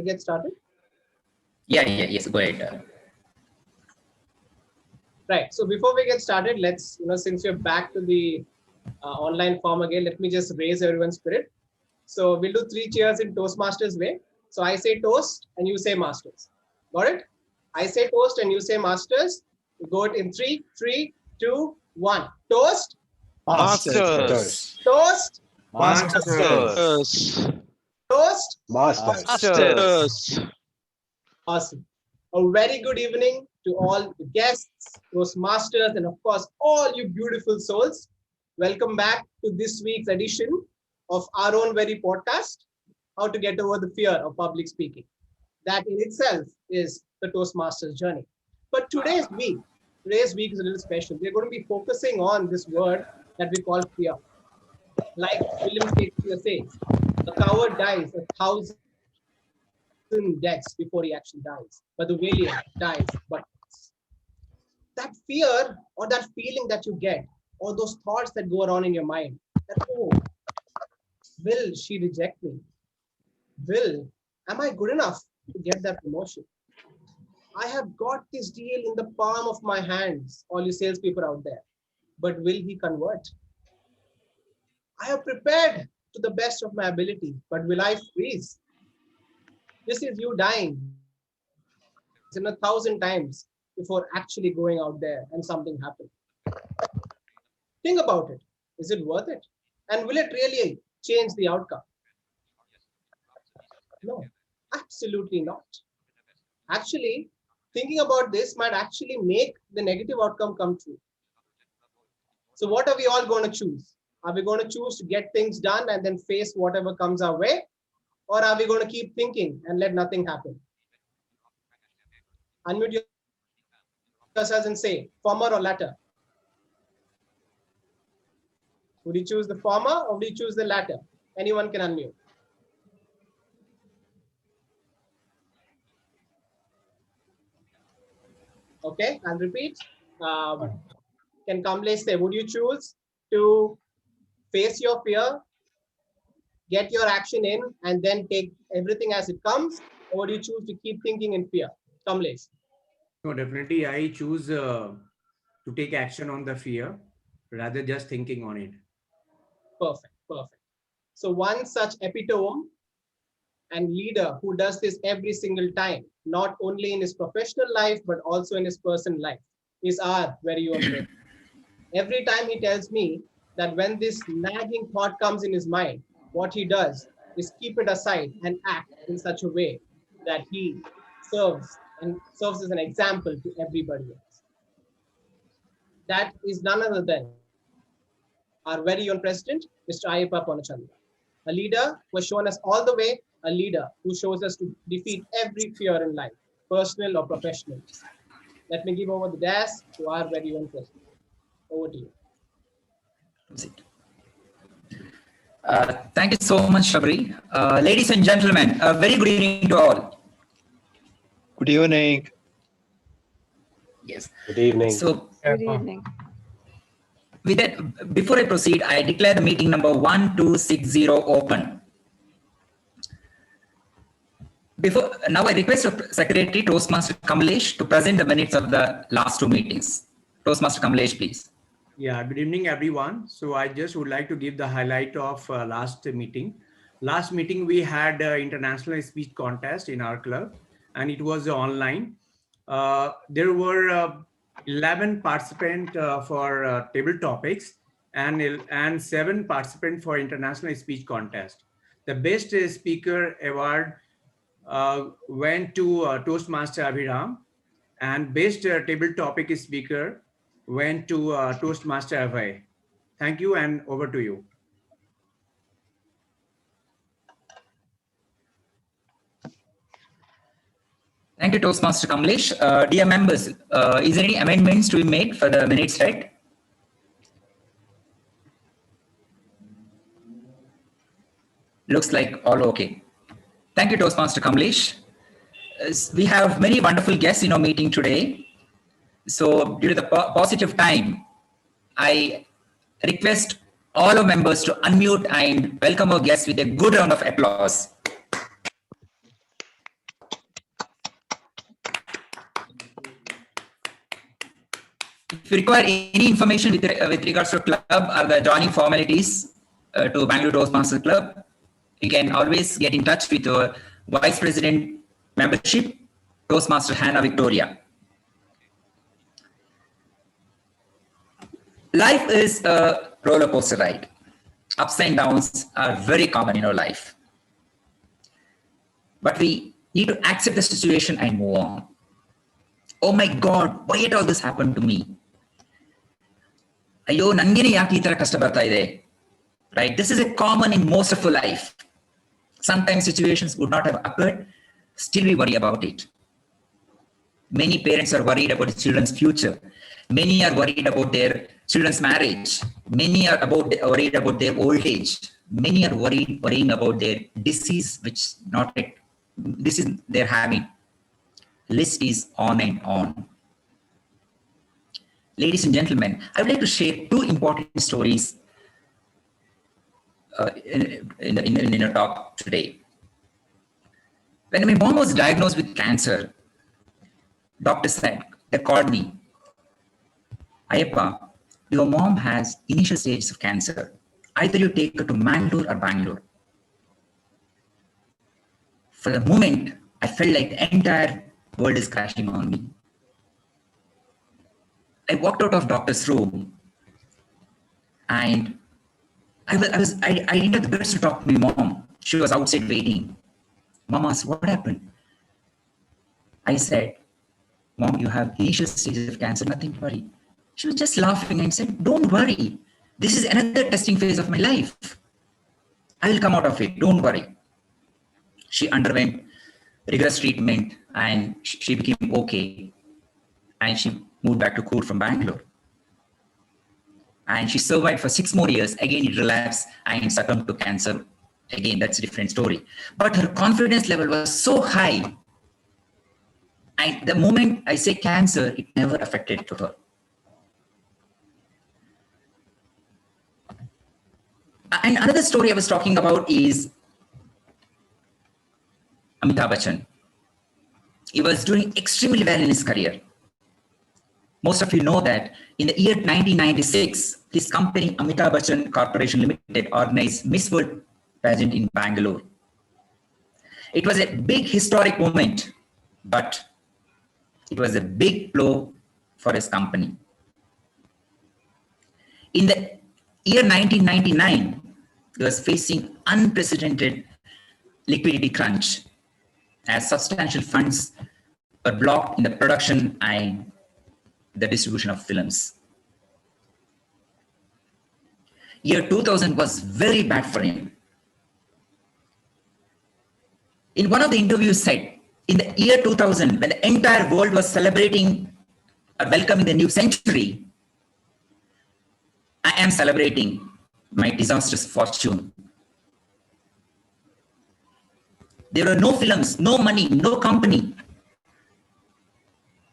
get started? Yes, go ahead. Right. So before we get started, let's, since we're back to the online form again, let me just raise everyone's spirit. So we'll do 3 cheers in Toastmasters way. So I say toast and you say masters. Got it? I say toast and you say masters. We go it in 3, 2, 1. Toast. Masters. Toast. Masters. Toast. Masters. Awesome. A very good evening to all the guests, Toastmasters, and of course, all you beautiful souls. Welcome back to this week's edition of our own very podcast, How to Get Over the Fear of Public Speaking. That in itself is the Toastmasters journey. But today's week is a little special. We're going to be focusing on this word that we call fear. Like William Shakespeare says, a coward dies 1,000 deaths before he actually dies, but the valiant dies but once. That fear or that feeling that you get, or those thoughts that go around in your mind, that, oh, will she reject me? Am I good enough to get that promotion? I have got this deal in the palm of my hands, all you salespeople out there, but will he convert? I have prepared to the best of my ability, but will I freeze? This is you dying 1,000 times before actually going out there and something happens. Think about it. Is it worth it? And will it really change the outcome? No, absolutely not. Actually, thinking about this might actually make the negative outcome come true. So what are we all going to choose? Are we going to choose to get things done and then face whatever comes our way? Or are we going to keep thinking and let nothing happen? Unmute yourselves and say, former or latter? Would you choose the former or would you choose the latter? Anyone can unmute. Okay, I'll repeat. Can Kamlesh say, would you choose to face your fear, get your action in, and then take everything as it comes? Or do you choose to keep thinking in fear? Kamlesh. No, definitely I choose to take action on the fear rather just thinking on it. Perfect. So one such epitome and leader who does this every single time, not only in his professional life, but also in his personal life, is our very own friend. Every time he tells me that when this nagging thought comes in his mind, what he does is keep it aside and act in such a way that he serves as an example to everybody else. That is none other than our very own president, Mr. Ayyappa Ponachandra, a leader who has shown us all the way, a leader who shows us to defeat every fear in life, personal or professional. Let me give over the desk to our very own president. Over to you. Thank you so much, Shabri. Ladies and gentlemen, a very good evening to all. Good evening. Yes. Good evening. So, Good evening. with that, before I proceed, I declare the meeting number 1260 open. Now I request Secretary Toastmaster Kamlesh to present the minutes of the last 2 meetings. Toastmaster Kamlesh, please. Yeah, good evening, everyone. So I just would like to give the highlight of last meeting. Last meeting, we had international speech contest in our club, and it was online. There were 11 participants for table topics and 7 participants for international speech contest. The best speaker award went to Toastmaster Abhiram, and best table topic speaker went to Toastmaster Abhay. Thank you, and over to you. Thank you, Toastmaster Kamlesh. Dear members, is there any amendments to be made for the minutes, right? Looks like all okay. Thank you, Toastmaster Kamlesh. We have many wonderful guests in our meeting today. So due to the positive time, I request all our members to unmute and welcome our guests with a good round of applause. If you require any information with regards to club or the joining formalities to Bangalore Toastmasters Club, you can always get in touch with your Vice President Membership, Toastmaster Hannah Victoria. Life is a roller coaster ride. Ups and downs are very common in our life. But we need to accept the situation and move on. Oh my God, why did all this happen to me? Ayyo, nangene yaki itara kashta barta ide? Right? This is a common in most of our life. Sometimes situations would not have occurred, still we worry about it. Many parents are worried about the children's future. Many are worried about their children's marriage. Many are worried about their old age. Many are worrying about their disease, which not yet, this is they're having. List is on and on. Ladies and gentlemen, I would like to share two important stories in a talk today. When my mom was diagnosed with cancer, doctor said, they called me, Ayappa, your mom has initial stages of cancer. Either you take her to Mangalore or Bangalore. For the moment, I felt like the entire world is crashing on me. I walked out of doctor's room and I didn't have the guts to talk to my mom. She was outside waiting. Mom asked, what happened? I said, Mom, you have initial stages of cancer, nothing to worry. She was just laughing and said, don't worry. This is another testing phase of my life. I will come out of it, don't worry. She underwent rigorous treatment and she became okay. And she moved back to Coorg from Bangalore. And she survived for 6 more years. Again, it relapsed and succumbed to cancer. Again, that's a different story. But her confidence level was so high. And the moment I say cancer, it never affected to her. And another story I was talking about is Amitabh Bachchan. He was doing extremely well in his career. Most of you know that in the year 1996, his company Amitabh Bachchan Corporation Limited organized Miss World pageant in Bangalore. It was a big historic moment, but it was a big blow for his company. In the year 1999, he was facing unprecedented liquidity crunch as substantial funds were blocked in the production and the distribution of films. Year 2000 was very bad for him. In one of the interviews said, in the year 2000, when the entire world was celebrating or welcoming the new century, I am celebrating my disastrous fortune. There were no films, no money, no company.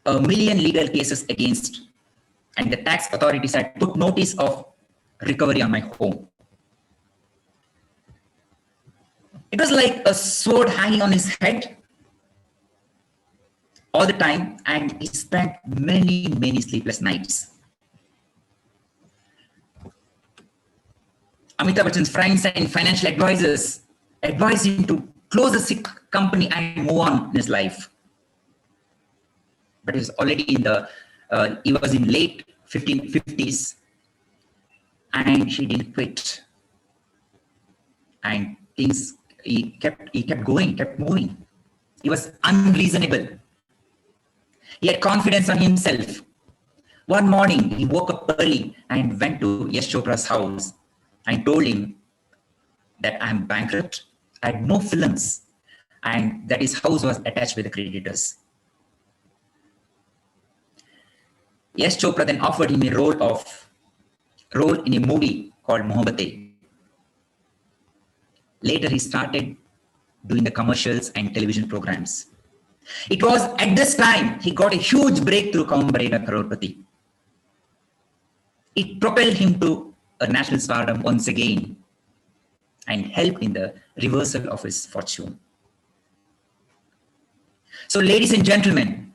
1 million legal cases against, and the tax authorities had put notice of recovery on my home. It was like a sword hanging on his head all the time, and he spent many, many sleepless nights. Amitabh Bachchan's friends and financial advisors advised him to close the sick company and move on in his life. But he was already he was in late 50s and he didn't quit. And things, he kept going, kept moving. He was unreasonable. He had confidence on himself. One morning, he woke up early and went to Yash Chopra's house and told him that I'm bankrupt, I had no films, and that his house was attached with the creditors. Yash Chopra then offered him a role in a movie called Mohabbatein. Later, he started doing the commercials and television programs. It was at this time he got a huge breakthrough, Kaun Banega Crorepati. It propelled him to a national stardom once again and helped in the reversal of his fortune. So, ladies and gentlemen,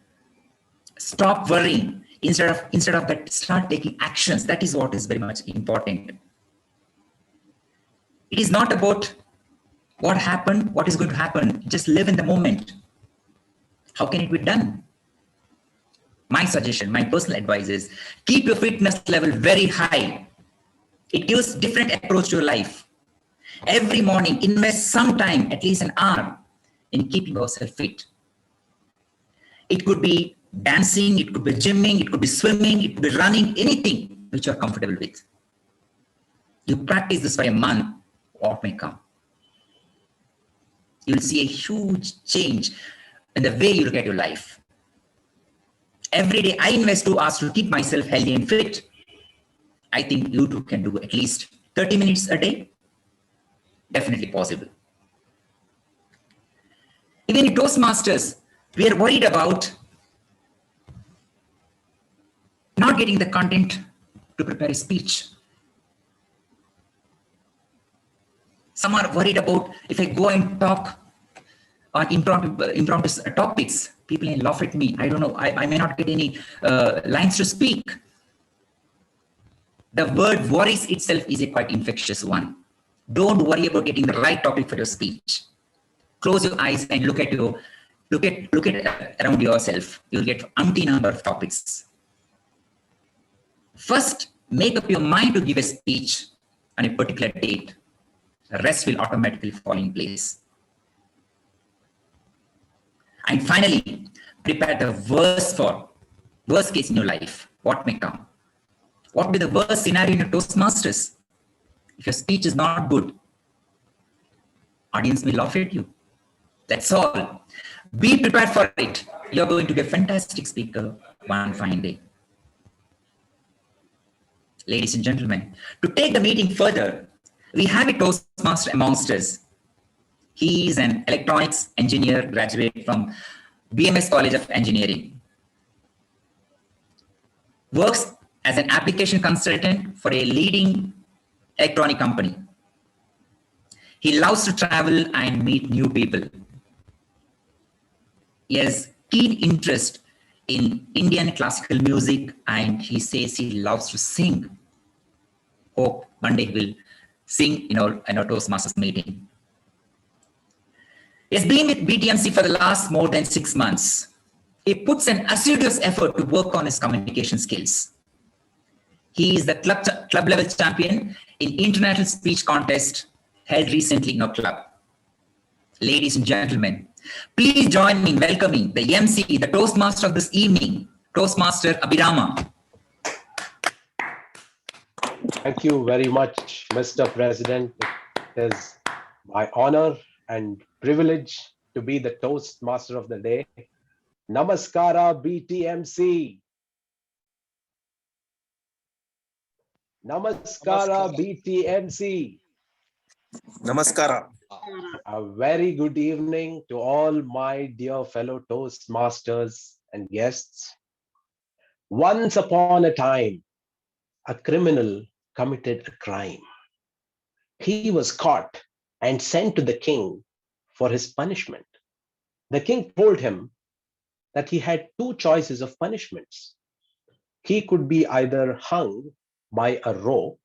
stop worrying. Instead of that, start taking actions. That is what is very much important. It is not about what happened, what is going to happen. Just live in the moment. How can it be done? My suggestion, my personal advice is keep your fitness level very high. It gives different approach to your life. Every morning, invest some time, at least an hour, in keeping yourself fit. It could be dancing, it could be gymming, it could be swimming, it could be running, anything which you're comfortable with. You practice this for a month, what may come. You'll see a huge change in the way you look at your life. Every day I invest 2 hours to keep myself healthy and fit. I think you too can do at least 30 minutes a day. Definitely possible. Even in Toastmasters, we are worried about not getting the content to prepare a speech. Some are worried about if I go and talk on impromptu topics, people may laugh at me. I don't know, I may not get any lines to speak. The word worries itself is a quite infectious one. Don't worry about getting the right topic for your speech. Close your eyes and look at around yourself. You'll get umpteen number of topics. First, make up your mind to give a speech on a particular date. The rest will automatically fall in place. And finally, prepare the worst case in your life. What may come? What will be the worst scenario in your Toastmasters? If your speech is not good, audience will laugh at you. That's all. Be prepared for it. You're going to be a fantastic speaker one fine day. Ladies and gentlemen, to take the meeting further, we have a Toastmaster amongst us. He is an electronics engineer graduate from BMS College of Engineering. Works as an application consultant for a leading electronic company. He loves to travel and meet new people. He has keen interest in Indian classical music, and he says he loves to sing. Hope one day he will sing in our Toastmasters meeting. He has been with BTMC for the last more than 6 months. He puts an assiduous effort to work on his communication skills. He is the club level champion in international speech contest held recently in our club. Ladies and gentlemen, please join me in welcoming the MC, the Toastmaster of this evening, Toastmaster Abhirama. Thank you very much, Mr. President. It is my honor and privilege to be the Toastmaster of the day. Namaskara, BTMC. Namaskara, BTMC. Namaskara. A very good evening to all my dear fellow Toastmasters and guests. Once upon a time, a criminal committed a crime. He was caught and sent to the king for his punishment. The king told him that he had 2 choices of punishments. He could be either hung by a rope,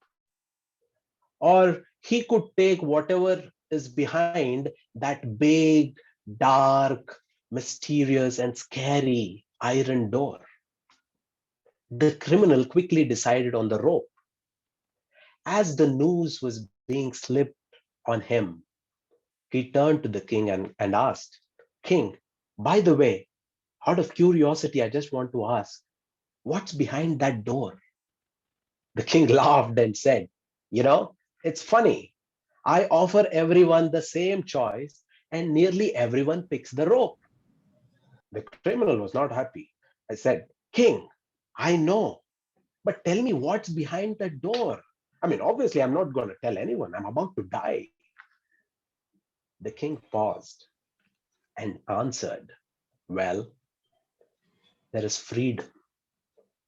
or he could take whatever is behind that big, dark, mysterious, and scary iron door. The criminal quickly decided on the rope. As the noose was being slipped on him, he turned to the king and asked, "King, by the way, out of curiosity, I just want to ask, what's behind that door?" The king laughed and said, "It's funny. I offer everyone the same choice and nearly everyone picks the rope." The criminal was not happy. I said, "King, I know, but tell me what's behind that door. I mean, obviously, I'm not going to tell anyone. I'm about to die." The king paused and answered, "Well, there is freedom.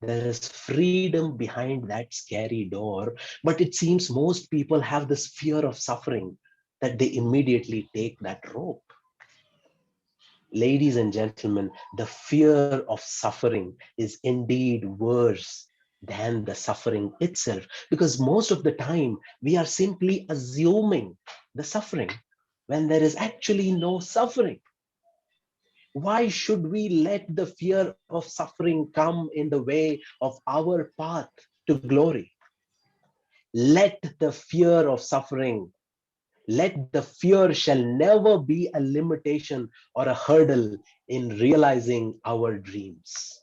There is freedom behind that scary door, but it seems most people have this fear of suffering that they immediately take that rope." Ladies and gentlemen, the fear of suffering is indeed worse than the suffering itself, because most of the time we are simply assuming the suffering when there is actually no suffering. Why should we let the fear of suffering come in the way of our path to glory? Let the fear of suffering, let the fear shall never be a limitation or a hurdle in realizing our dreams.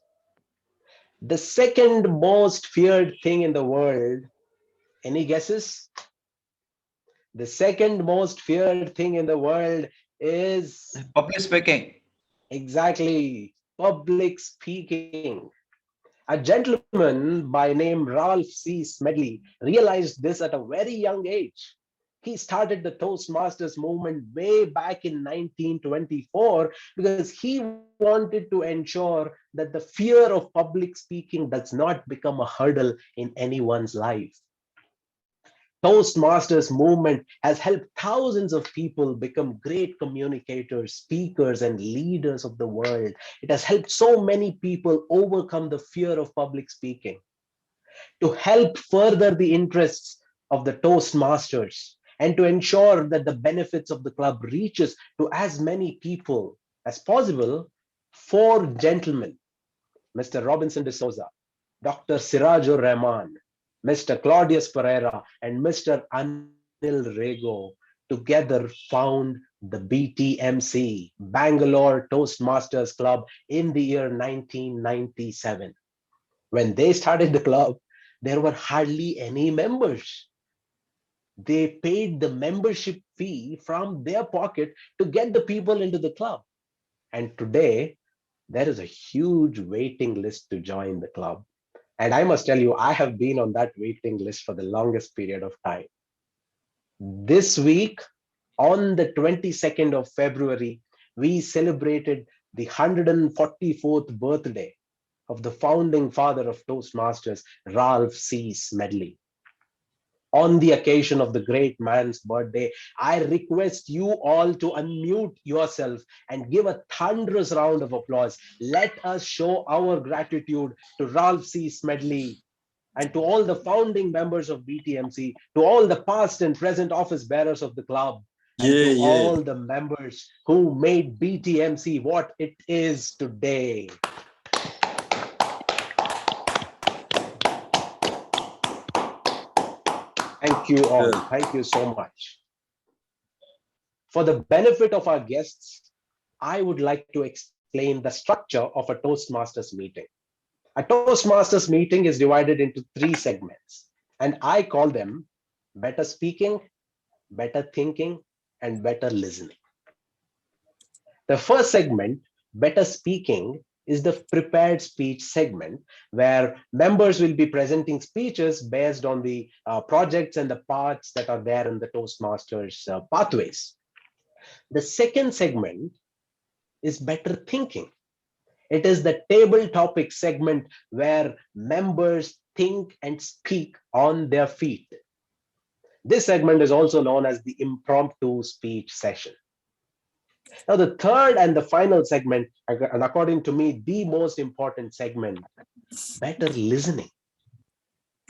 The second most feared thing in the world, any guesses? The second most feared thing in the world is Public speaking. exactly public speaking. A gentleman by name Ralph C. Smedley realized this at a very young age. He started the Toastmasters movement way back in 1924 because he wanted to ensure that the fear of public speaking does not become a hurdle in anyone's life. Toastmasters movement has helped thousands of people become great communicators, speakers, and leaders of the world. It has helped so many people overcome the fear of public speaking. To help further the interests of the Toastmasters and to ensure that the benefits of the club reaches to as many people as possible, four gentlemen, Mr. Robinson de Souza, Dr. Sirajur Rahman, Mr. Claudius Pereira, and Mr. Anil Rego together found the BTMC, Bangalore Toastmasters Club, in the year 1997. When they started the club, there were hardly any members. They paid the membership fee from their pocket to get the people into the club. And today, there is a huge waiting list to join the club. And I must tell you, I have been on that waiting list for the longest period of time. This week, on the 22nd of February, we celebrated the 144th birthday of the founding father of Toastmasters, Ralph C. Smedley. On the occasion of the great man's birthday, I request you all to unmute yourself and give a thunderous round of applause. Let us show our gratitude to Ralph C. Smedley and to all the founding members of BTMC, to all the past and present office bearers of the club, and to all the members who made BTMC what it is today. Thank you all. Thank you so much. For the benefit of our guests, I would like to explain the structure of a Toastmasters meeting. A Toastmasters meeting is divided into three segments, and I call them better speaking, better thinking, and better listening. The first segment, better speaking, is the prepared speech segment where members will be presenting speeches based on the projects and the parts that are there in the Toastmasters pathways. The second segment is better thinking. It is the table topic segment where members think and speak on their feet. This segment is also known as the impromptu speech session. Now, the third and the final segment, and according to me, the most important segment, better listening.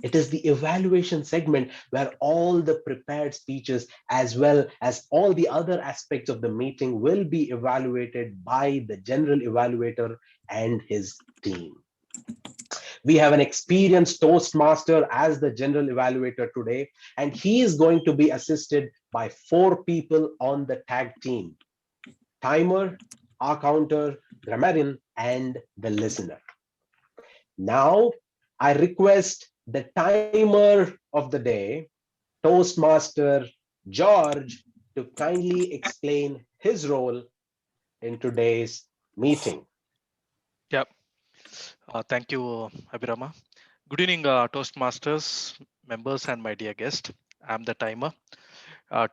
It is the evaluation segment where all the prepared speeches, as well as all the other aspects of the meeting, will be evaluated by the general evaluator and his team. We have an experienced Toastmaster as the general evaluator today, and he is going to be assisted by four people on the tag team: timer, counter, grammarian, and the listener. Now, I request the timer of the day, Toastmaster George, to kindly explain his role in today's meeting. Yeah, thank you, Abhirama. Good evening, Toastmasters members and my dear guest. I'm the timer.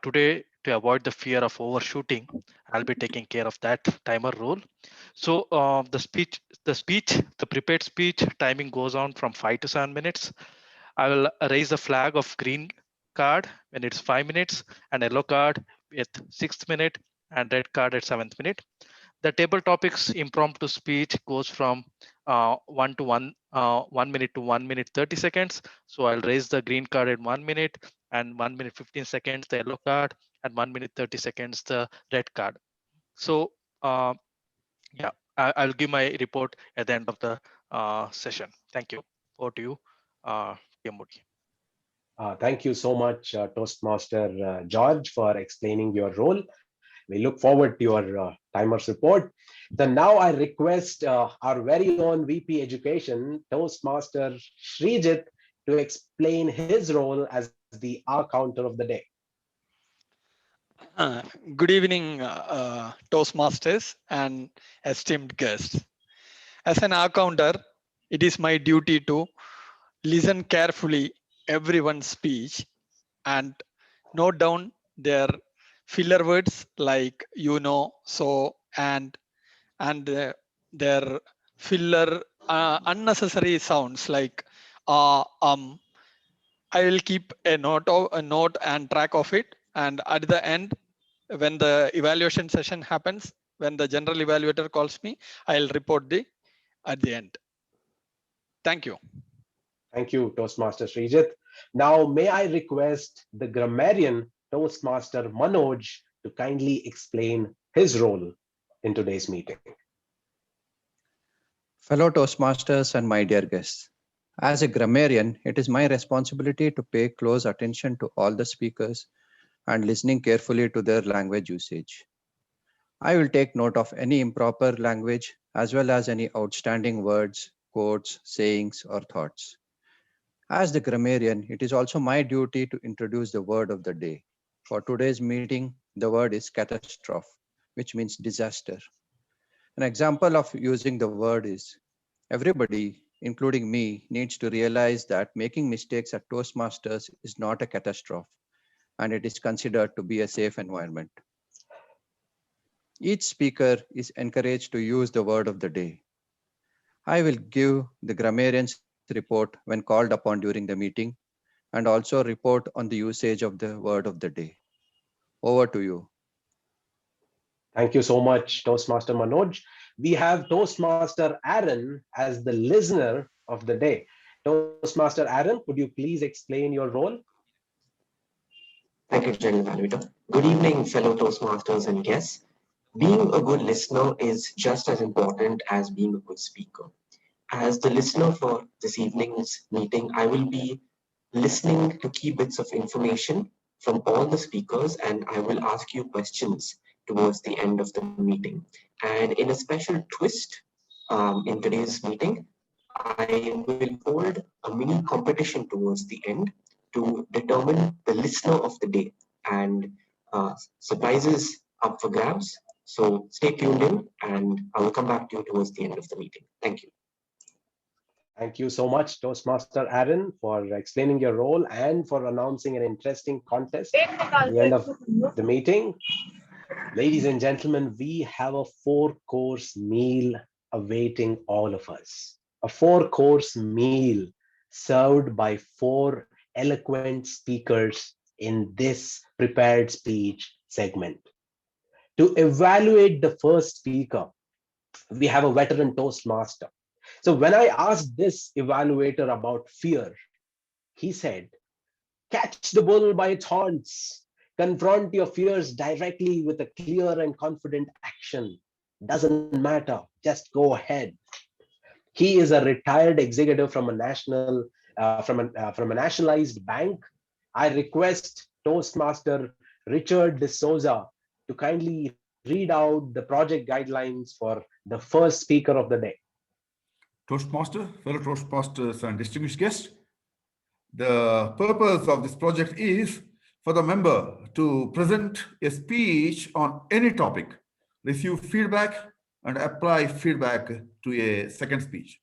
Today, to avoid the fear of overshooting, I'll be taking care of that timer role. So the prepared speech timing goes on from 5 to 7 minutes. I will raise the flag of green card when it's 5 minutes, and yellow card at 6th minute, and red card at 7th minute. The table topics impromptu speech goes from 1 minute to 1 minute 30 seconds. So I'll raise the green card in 1 minute, and 1 minute 15 seconds the yellow card, and 1 minute 30 seconds the red card. So yeah, I'll give my report at the end of the session. Thank you. Over to you, Dear Moody. Thank you so much, Toastmaster George, for explaining your role. We look forward to your timers report. So now I request our very own VP Education, Toastmaster Srijit, to explain his role as the R counter of the day. Good evening, Toastmasters and esteemed guests. As an accounter, it is my duty to listen carefully everyone's speech and note down their filler words like so, and their filler unnecessary sounds like I will keep a note and track of it, and at the end, when the evaluation session happens, when the general evaluator calls me, I'll report at the end. Thank you. Thank you, Toastmaster Srijit. Now, may I request the grammarian, Toastmaster Manoj, to kindly explain his role in today's meeting. Fellow Toastmasters and my dear guests, as a grammarian, it is my responsibility to pay close attention to all the speakers and listening carefully to their language usage. I will take note of any improper language as well as any outstanding words, quotes, sayings, or thoughts. As the grammarian, it is also my duty to introduce the word of the day. For today's meeting, the word is catastrophe, which means disaster. An example of using the word is everybody, including me, needs to realize that making mistakes at Toastmasters is not a catastrophe, and it is considered to be a safe environment. Each speaker is encouraged to use the word of the day. I will give the grammarian's report when called upon during the meeting and also report on the usage of the word of the day. Over to you. Thank you so much, Toastmaster Manoj. We have Toastmaster Aaron as the listener of the day. Toastmaster Aaron, could you please explain your role? Thank you, General Evaluator. Good evening, fellow Toastmasters and guests. Being a good listener is just as important as being a good speaker. As the listener for this evening's meeting, I will be listening to key bits of information from all the speakers, and I will ask you questions towards the end of the meeting. And in a special twist in today's meeting, I will hold a mini competition towards the end to determine the listener of the day, and surprises up for grabs. So stay tuned in, and I will come back to you towards the end of the meeting. Thank you. Thank you so much, Toastmaster Aaron, for explaining your role and for announcing an interesting contest at the end of the meeting. Ladies and gentlemen, we have a 4-course meal awaiting all of us. A 4-course meal served by 4 eloquent speakers in this prepared speech segment. To evaluate the first speaker, we have a veteran Toastmaster. So when I asked this evaluator about fear, he said, catch the bull by its horns. Confront your fears directly with a clear and confident action. Doesn't matter, just go ahead. He is a retired executive from a nationalized bank. I request Toastmaster Richard D'Souza to kindly read out the project guidelines for the first speaker of the day. Toastmaster, fellow Toastmasters and distinguished guests, the purpose of this project is for the member to present a speech on any topic, receive feedback, and apply feedback to a second speech.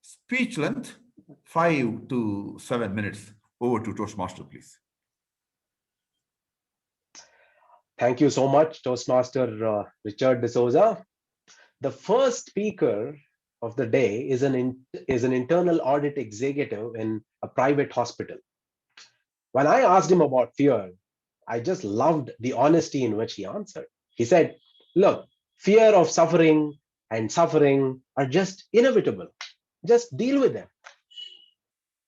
Speech length, 5 to 7 minutes. Over to Toastmaster, please. Thank you so much, Toastmaster Richard D'Souza. The first speaker of the day is an internal audit executive in a private hospital. When I asked him about fear, I just loved the honesty in which he answered. He said, look, Fear of suffering and suffering are just inevitable. Just deal with them.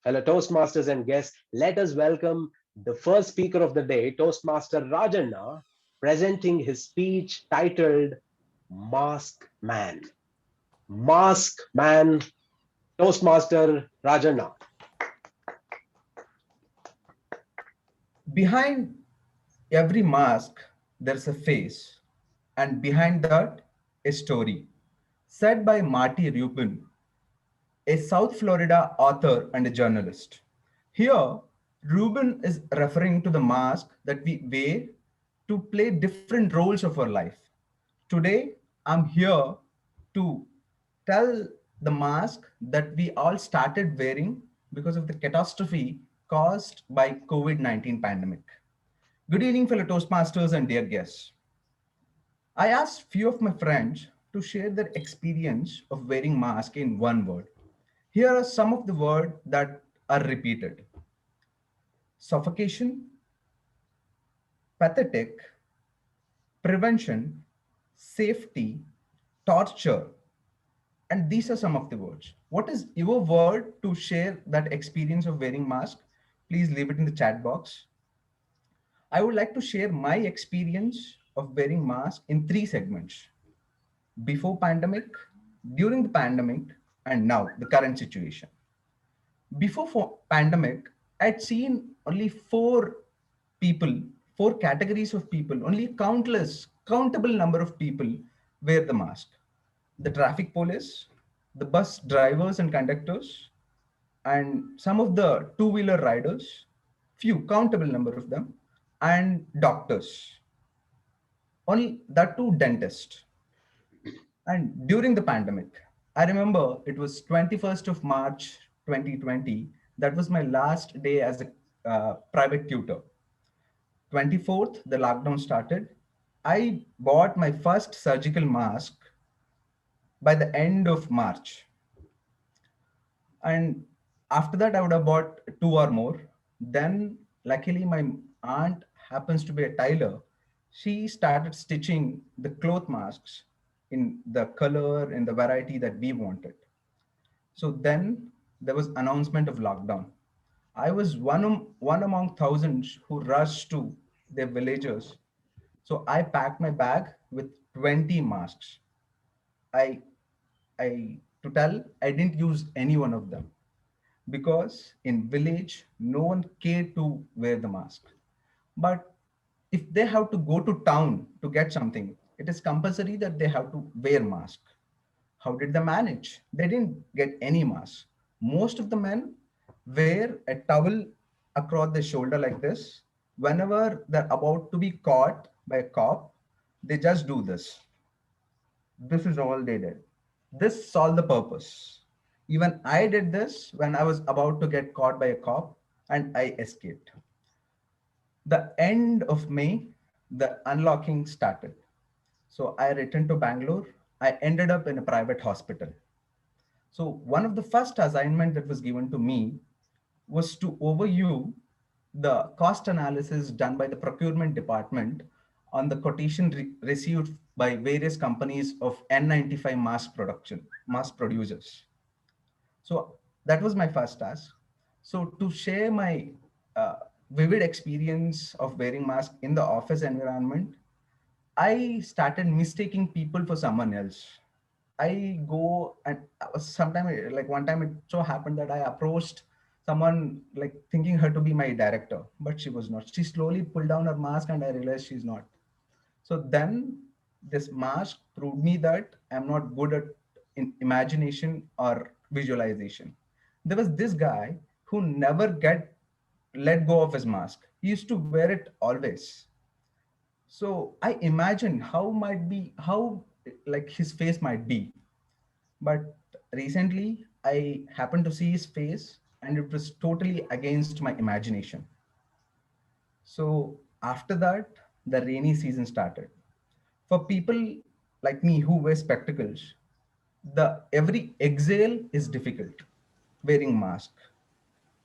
Fellow Toastmasters and guests, let us welcome the first speaker of the day, Toastmaster Rajanna, presenting his speech titled Mask Man. Mask Man, Toastmaster Rajanna. Behind every mask, there's a face, and behind that, a story. Said by Marty Rubin, a South Florida author and a journalist. Here, Rubin is referring to the mask that we wear to play different roles of our life. Today, I'm here to tell the mask that we all started wearing because of the catastrophe caused by COVID-19 pandemic. Good evening, fellow Toastmasters and dear guests. I asked few of my friends to share their experience of wearing mask in one word. Here are some of the words that are repeated. Suffocation, pathetic, prevention, safety, torture, and these are some of the words. What is your word to share that experience of wearing mask? Please leave it in the chat box. I would like to share my experience of wearing mask in three segments: before pandemic, during the pandemic, and now the current situation. Before pandemic, I'd seen only people, four categories of people, only countable number of people wear the mask. The traffic police, the bus drivers and conductors, and some of the two-wheeler riders, few countable number of them, and doctors. Only that two dentists. And during the pandemic, I remember it was 21st of March 2020. That was my last day as a private tutor. 24th, the lockdown started. I bought my first surgical mask by the end of March. And after that, I would have bought two or more. Then, luckily, my aunt happens to be a tailor. She started stitching the cloth masks in the color and the variety that we wanted. So then there was announcement of lockdown. I was one among thousands who rushed to their villages. So I packed my bag with 20 masks. I, to tell, I didn't use any one of them because in village, no one cared to wear the mask. But if they have to go to town to get something, it is compulsory that they have to wear mask. How did they manage? They didn't get any mask. Most of the men wear a towel across their shoulder like this. Whenever they're about to be caught by a cop, they just do this. This is all they did. This solved the purpose. Even I did this when I was about to get caught by a cop and I escaped. The end of May, the unlocking started. So I returned to Bangalore. I ended up in a private hospital. So one of the first assignment that was given to me was to overview the cost analysis done by the procurement department on the quotation received by various companies of N95 mass producers. So that was my first task. So to share my uh, vivid experience of wearing mask in the office environment, I started mistaking people for someone else. I go and sometime like one time it so happened that I approached someone like thinking her to be my director, but she was not. She slowly pulled down her mask and I realized she's not. So then this mask proved me that I'm not good at imagination or visualization. There was this guy who never get let go of his mask. He used to wear it always. So I imagine how like his face might be. But recently I happened to see his face and it was totally against my imagination. So after that, the rainy season started. For people like me who wear spectacles, the every exhale is difficult wearing mask.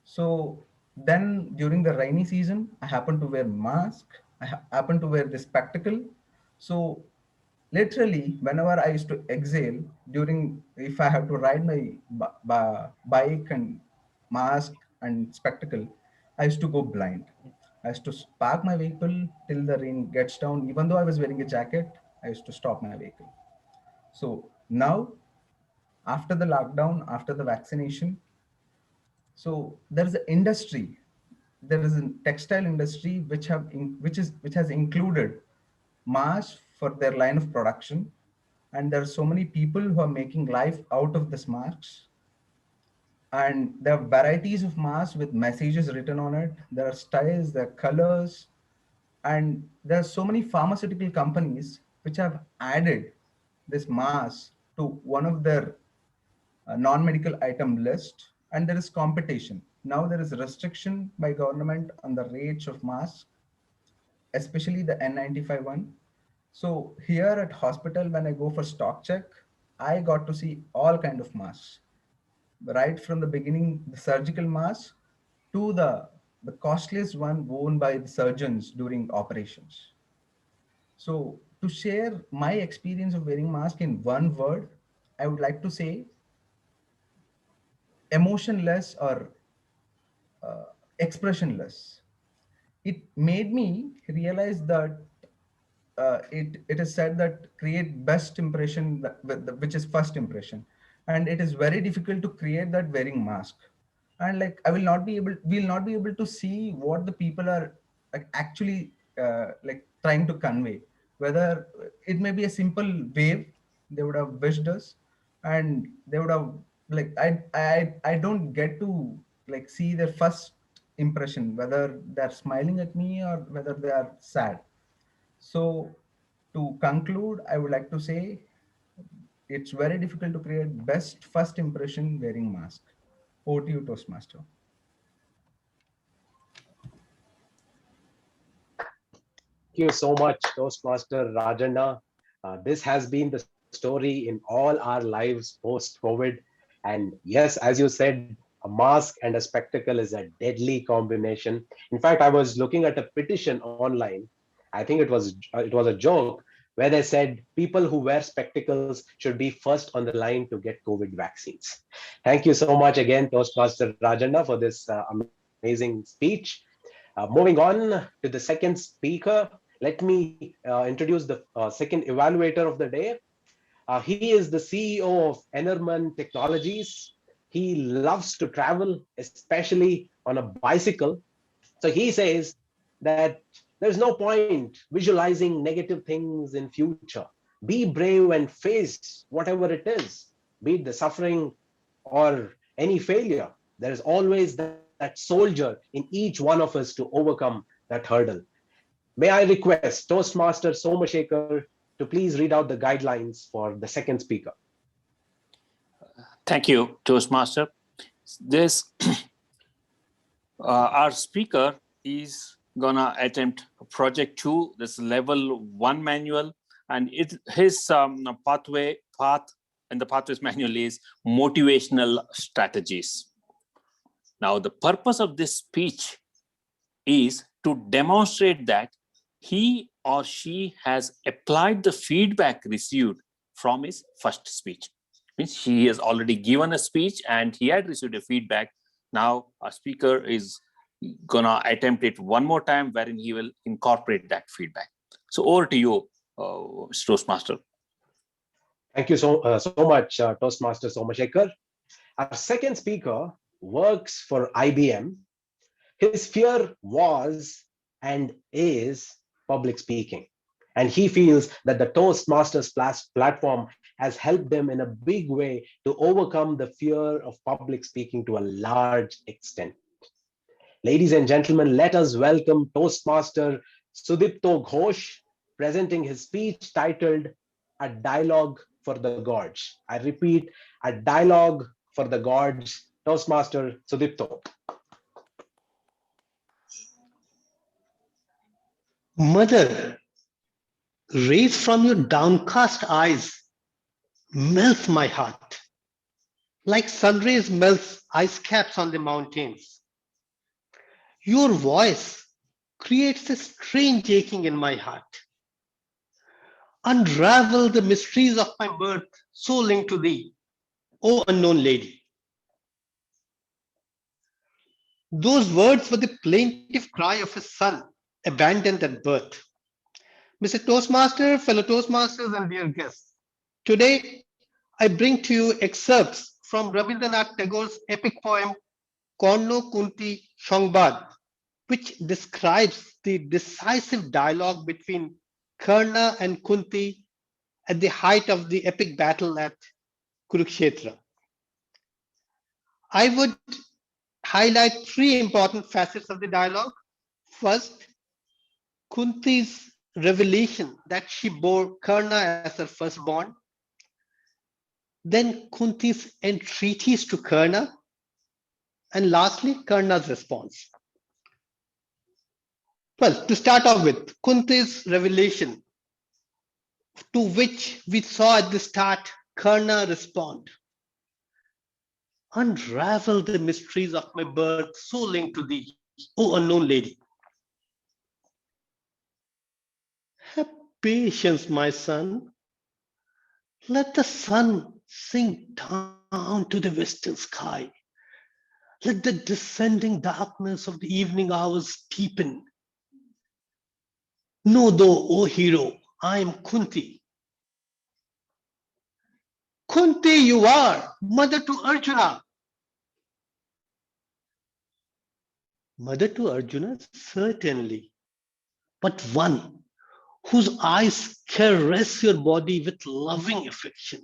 So then during the rainy season, I happen to wear mask. I happen to wear this spectacle. So literally, whenever I used to exhale during, if I have to ride my bike and mask and spectacle, I used to go blind. I used to park my vehicle till the rain gets down. Even though I was wearing a jacket, I used to stop my vehicle. So now, after the lockdown, after the vaccination, so there is an industry, there is a textile industry which has included masks for their line of production, and there are so many people who are making life out of this masks, and there are varieties of masks with messages written on it. There are styles, there are colors, and there are so many pharmaceutical companies which have added this mask to one of their non-medical item list, and there is competition. Now there is restriction by government on the rates of masks, especially the N95 one. So here at hospital, when I go for stock check, I got to see all kind of masks, right from the beginning, the surgical mask to the costliest one worn by the surgeons during operations. So to share my experience of wearing mask in one word, I would like to say emotionless or expressionless. It made me realize that it is said that create best impression, which is first impression, and it is very difficult to create that wearing mask. And like we'll not be able to see what the people are like actually like trying to convey. Whether it may be a simple wave they would have wished us, and they would have like I don't get to like see their first impression, whether they're smiling at me or whether they are sad. So to conclude, I would like to say it's very difficult to create best first impression wearing mask. Over to you, Toastmaster. Thank you so much, Toastmaster Rajanna. This has been the story in all our lives post-COVID. And yes, as you said, a mask and a spectacle is a deadly combination. In fact, I was looking at a petition online. I think it was a joke where they said people who wear spectacles should be first on the line to get COVID vaccines. Thank you so much again, Toastmaster Rajanna, for this amazing speech. Moving on to the second speaker, let me introduce the second evaluator of the day. He is the CEO of Enerman Technologies. He loves to travel, especially on a bicycle. So he says that there's no point visualizing negative things in future. Be brave and face whatever it is, be it the suffering or any failure. There is always that soldier in each one of us to overcome that hurdle. May I request Toastmaster Somashekar to please read out the guidelines for the second speaker. Thank you, Toastmaster. This our speaker is gonna attempt project 2, this level 1 manual, and his path in the pathways manual is motivational strategies. Now, the purpose of this speech is to demonstrate that he or she has applied the feedback received from his first speech. Means he has already given a speech and he had received a feedback. Now our speaker is gonna attempt it one more time, wherein he will incorporate that feedback. So over to you, Toastmaster. Thank you so much, Toastmaster Somashekar. Our second speaker works for IBM. His fear was and is public speaking. And he feels that the Toastmasters platform has helped them in a big way to overcome the fear of public speaking to a large extent. Ladies and gentlemen, let us welcome Toastmaster Sudipto Ghosh presenting his speech titled A Dialogue for the Gods. I repeat, A Dialogue for the Gods. Toastmaster Sudipto. Mother, rays from your downcast eyes melt my heart, like sun rays melts ice caps on the mountains. Your voice creates a strange aching in my heart. Unravel the mysteries of my birth, so linked to thee, O unknown lady. Those words were the plaintive cry of a son abandoned at birth. Mr. Toastmaster, fellow Toastmasters, and dear guests, today I bring to you excerpts from Rabindranath Tagore's epic poem Karno Kunti Shangbad, which describes the decisive dialogue between Karna and Kunti at the height of the epic battle at Kurukshetra. I would highlight three important facets of the dialogue. First, Kunti's revelation that she bore Karna as her firstborn. Then Kunti's entreaties to Karna. And lastly, Karna's response. Well, to start off with, Kunti's revelation, to which we saw at the start Karna respond. Unravel the mysteries of my birth, so linked to thee, O unknown lady. Have patience, my son. Let the sun sink down to the western sky. Let the descending darkness of the evening hours deepen. Know thou, O hero, I am Kunti. Kunti you are, mother to Arjuna. Mother to Arjuna, certainly, but one whose eyes caress your body with loving affection.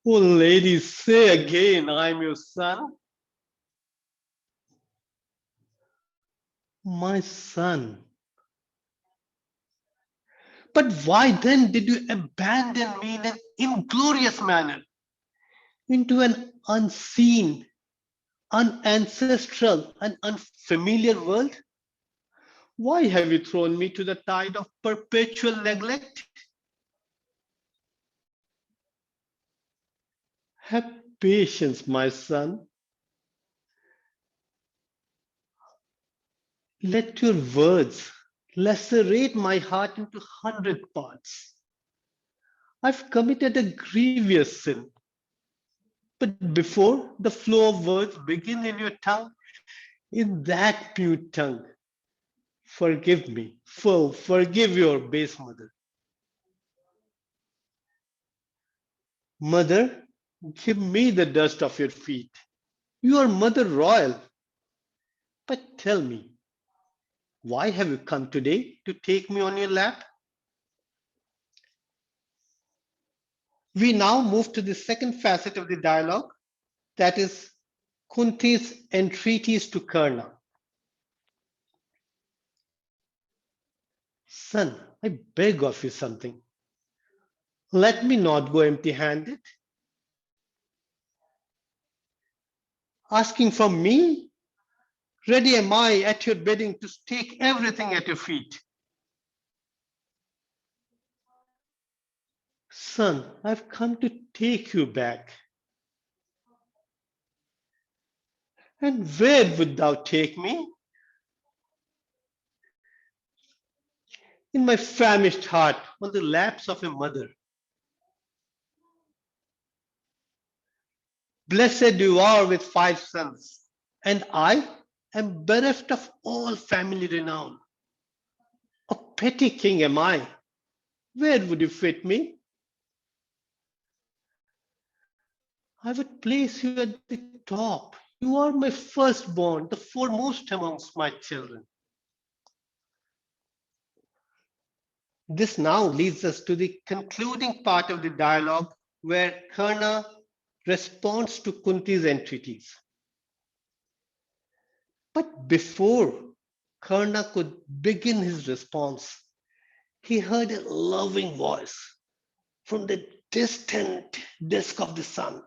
Oh, lady, say again, I am your son. My son. But why then did you abandon me in an inglorious manner into an unseen, unancestral, and unfamiliar world? Why have you thrown me to the tide of perpetual neglect? Have patience, my son. Let your words lacerate my heart into 100 parts. I've committed a grievous sin. But before the flow of words begin in your tongue, in that mute tongue, forgive me, forgive your base mother. Mother, give me the dust of your feet. You are Mother Royal. But tell me, why have you come today to take me on your lap? We now move to the second facet of the dialogue, that is Kunti's entreaties to Karna. Son, I beg of you something. Let me not go empty-handed. Asking from me? Ready am I at your bidding to stake everything at your feet. Son, I've come to take you back. And where would thou take me? In my famished heart, on the laps of a mother. Blessed you are with 5 sons, and I am bereft of all family renown. A petty king am I. Where would you fit me? I would place you at the top. You are my firstborn, the foremost amongst my children. This now leads us to the concluding part of the dialogue where Karna responds to Kunti's entreaties. But before Karna could begin his response, he heard a loving voice from the distant disk of the sun.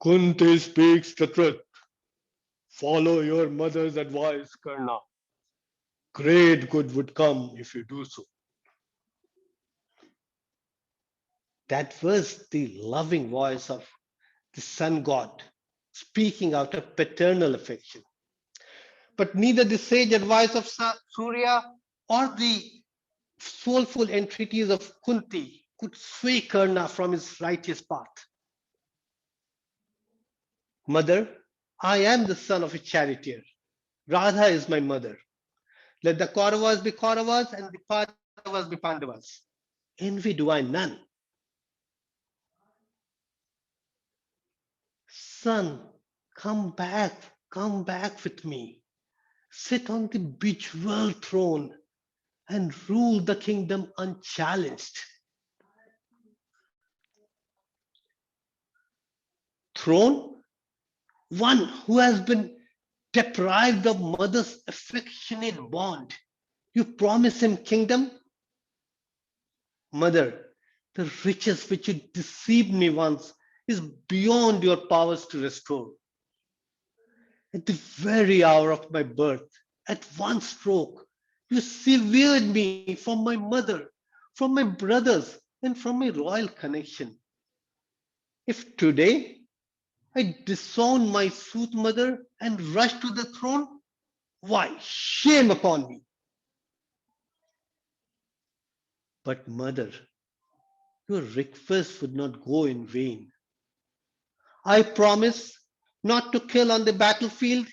Kunti speaks the truth. Follow your mother's advice, Karna. Great good would come if you do so. That was the loving voice of the sun god speaking out of paternal affection. But neither the sage advice of Surya or the soulful entreaties of Kunti could sway Karna from his righteous path. Mother, I am the son of a charioteer. Radha is my mother. Let the Kauravas be Kauravas and the Pandavas be Pandavas. Envy do I none. Son, come back with me. Sit on the bejeweled throne and rule the kingdom unchallenged. Throne? One who has been deprived of mother's affectionate bond. You promise him kingdom? Mother, the riches which you deceived me once is beyond your powers to restore. At the very hour of my birth, at one stroke, you severed me from my mother, from my brothers, and from my royal connection. If today I disown my sooth mother and rush to the throne, why, shame upon me. But mother, your request would not go in vain. I promise not to kill on the battlefield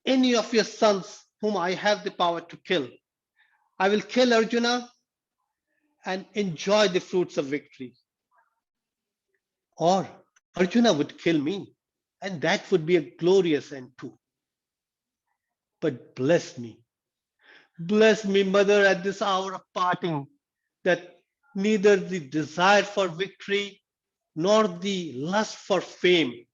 any of your sons whom I have the power to kill. I will kill Arjuna and enjoy the fruits of victory. Or Arjuna would kill me, and that would be a glorious end too. But bless me, mother, at this hour of parting, that neither the desire for victory nor the lust for fame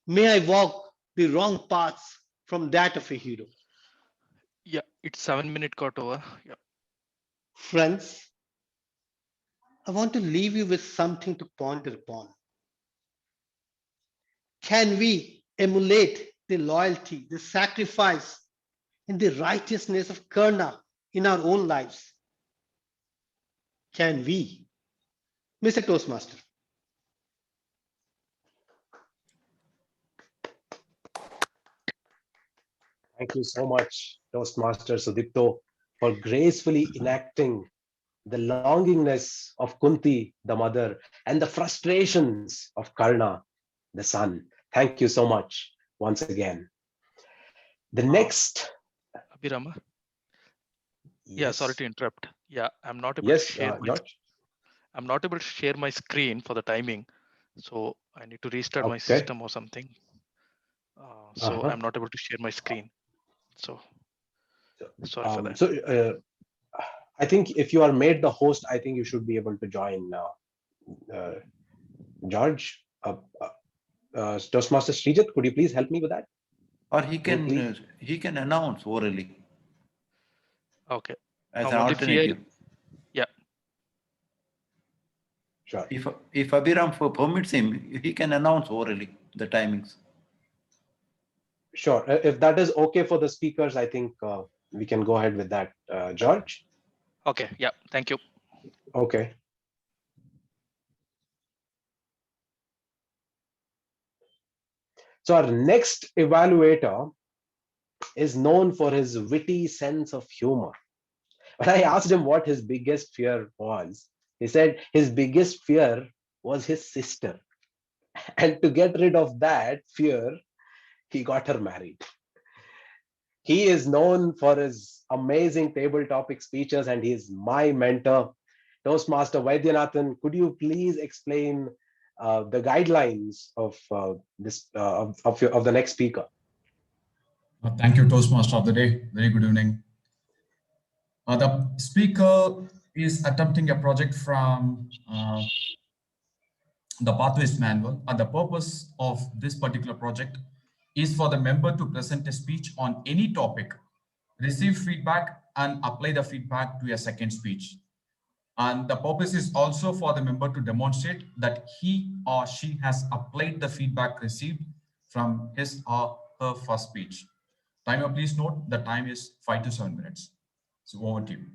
may I walk the wrong paths from that of a hero. Yeah, it's 7 minute got over. Yeah. Friends, I want to leave you with something to ponder upon. Can we emulate the loyalty, the sacrifice, and the righteousness of Karna in our own lives? Can we? Mr. Toastmaster. Thank you so much, Toastmaster Sudipto, for gracefully enacting the longingness of Kunti, the mother, and the frustrations of Karna, the son. Thank you so much once again. The next. Abhirama. Yes. Yeah, sorry to interrupt. Yeah, I'm not able to share George. I'm not able to share my screen for the timing. So I need to restart my system or something. So I'm not able to share my screen. So sorry for that. So I think if you are made the host, I think you should be able to join George. Toastmaster Srijit, could you please help me with that? Or he can announce orally. Okay. As an alternative. Yeah. Sure. If Abhiram permits him, he can announce orally the timings. Sure. If that is okay for the speakers, I think we can go ahead with that. George? Okay. Yeah. Thank you. Okay. So our next evaluator is known for his witty sense of humor. When I asked him what his biggest fear was, he said his biggest fear was his sister. And to get rid of that fear, he got her married. He is known for his amazing table topic speeches, and he's my mentor. Toastmaster Vaidyanathan, could you please explain the guidelines of the next speaker? Thank you, Toastmaster of the day. Very good evening. The speaker is attempting a project from the Pathways Manual, and the purpose of this particular project is for the member to present a speech on any topic, receive feedback, and apply the feedback to a second speech. And the purpose is also for the member to demonstrate that he or she has applied the feedback received from his or her first speech. Timer, please note the time is 5 to 7 minutes. So over to you,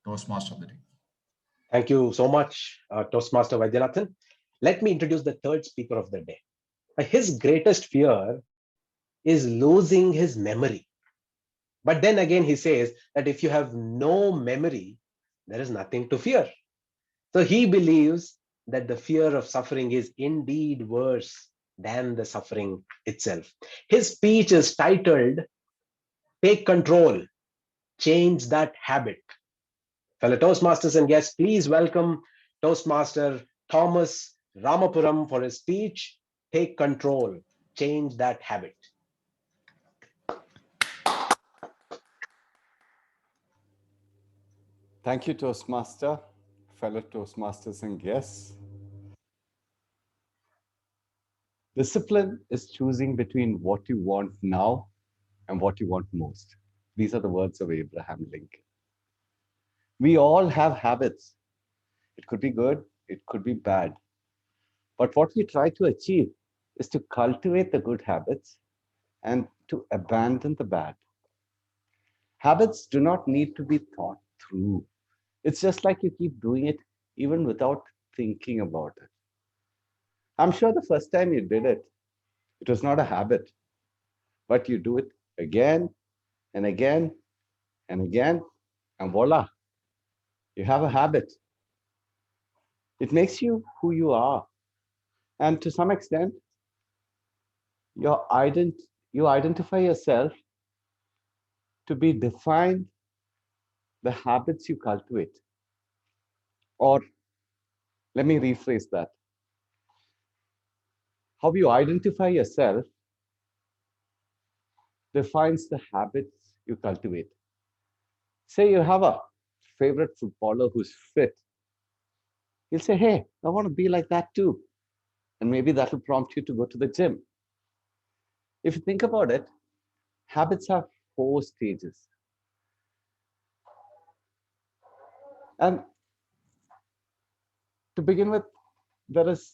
Toastmaster of the day. Thank you so much, Toastmaster Vaidyanathan. Let me introduce the third speaker of the day. His greatest fear is losing his memory. But then again, he says that if you have no memory, there is nothing to fear. So he believes that the fear of suffering is indeed worse than the suffering itself. His speech is titled, Take Control, Change That Habit. Fellow Toastmasters and guests, please welcome Toastmaster Thomas Ramapuram for his speech, Take Control, Change That Habit. Thank you, Toastmaster, fellow Toastmasters and guests. Discipline is choosing between what you want now and what you want most. These are the words of Abraham Lincoln. We all have habits. It could be good, it could be bad. But what we try to achieve is to cultivate the good habits and to abandon the bad. Habits do not need to be thought through. It's just like you keep doing it even without thinking about it. I'm sure the first time you did it, it was not a habit, but you do it again and again and again, and voila, you have a habit. It makes you who you are. And to some extent, you identify yourself to be defined the habits you cultivate. Or let me rephrase that. How you identify yourself defines the habits you cultivate. Say you have a favorite footballer who's fit. You'll say, hey, I want to be like that too. And maybe that will prompt you to go to the gym. If you think about it, habits have 4 stages. And to begin with, there is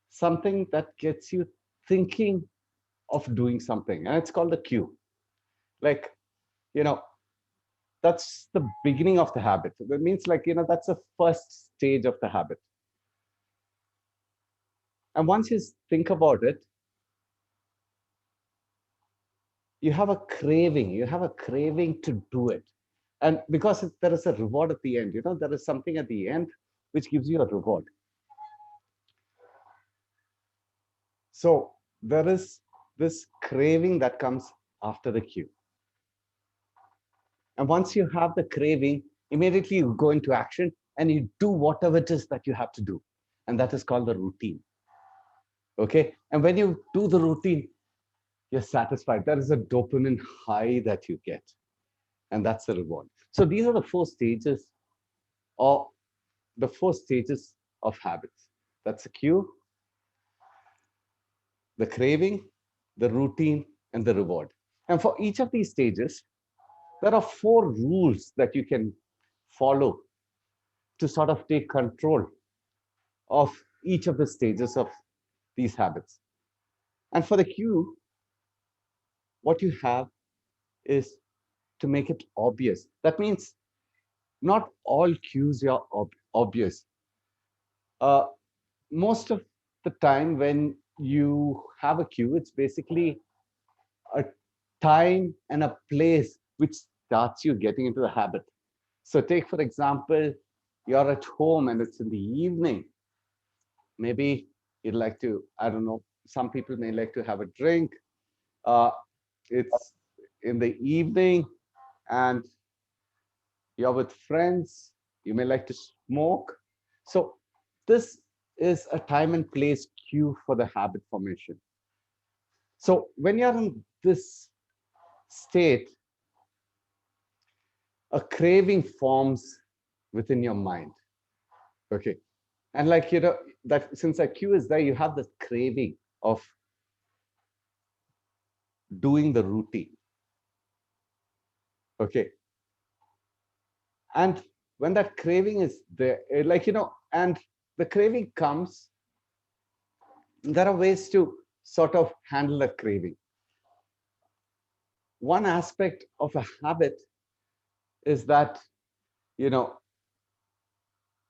something that gets you thinking of doing something, and it's called the cue. Like, that's the beginning of the habit. That means, like, that's the first stage of the habit. And once you think about it, you have a craving. You have a craving to do it. And because there is a reward at the end, there is something at the end which gives you a reward. So there is this craving that comes after the cue. And once you have the craving, immediately you go into action and you do whatever it is that you have to do. And that is called the routine. Okay. And when you do the routine, you're satisfied. There is a dopamine high that you get. And that's the reward. So these are the 4 stages of habits. That's the cue, the craving, the routine, and the reward. And for each of these stages, there are 4 rules that you can follow to sort of take control of each of the stages of these habits. And for the cue, what you have is to make it obvious. That means not all cues are obvious. Most of the time when you have a cue, it's basically a time and a place which starts you getting into the habit. So take, for example, you're at home and it's in the evening. Maybe you'd like to, I don't know, some people may like to have a drink. It's in the evening and you're with friends. You may like to smoke. So this is a time and place cue for the habit formation. So when you're in this state, a craving forms within your mind. Okay. And like, that since a cue is there, you have this craving of doing the routine. Okay. And when that craving is there, like, and the craving comes, there are ways to sort of handle a craving. One aspect of a habit is that,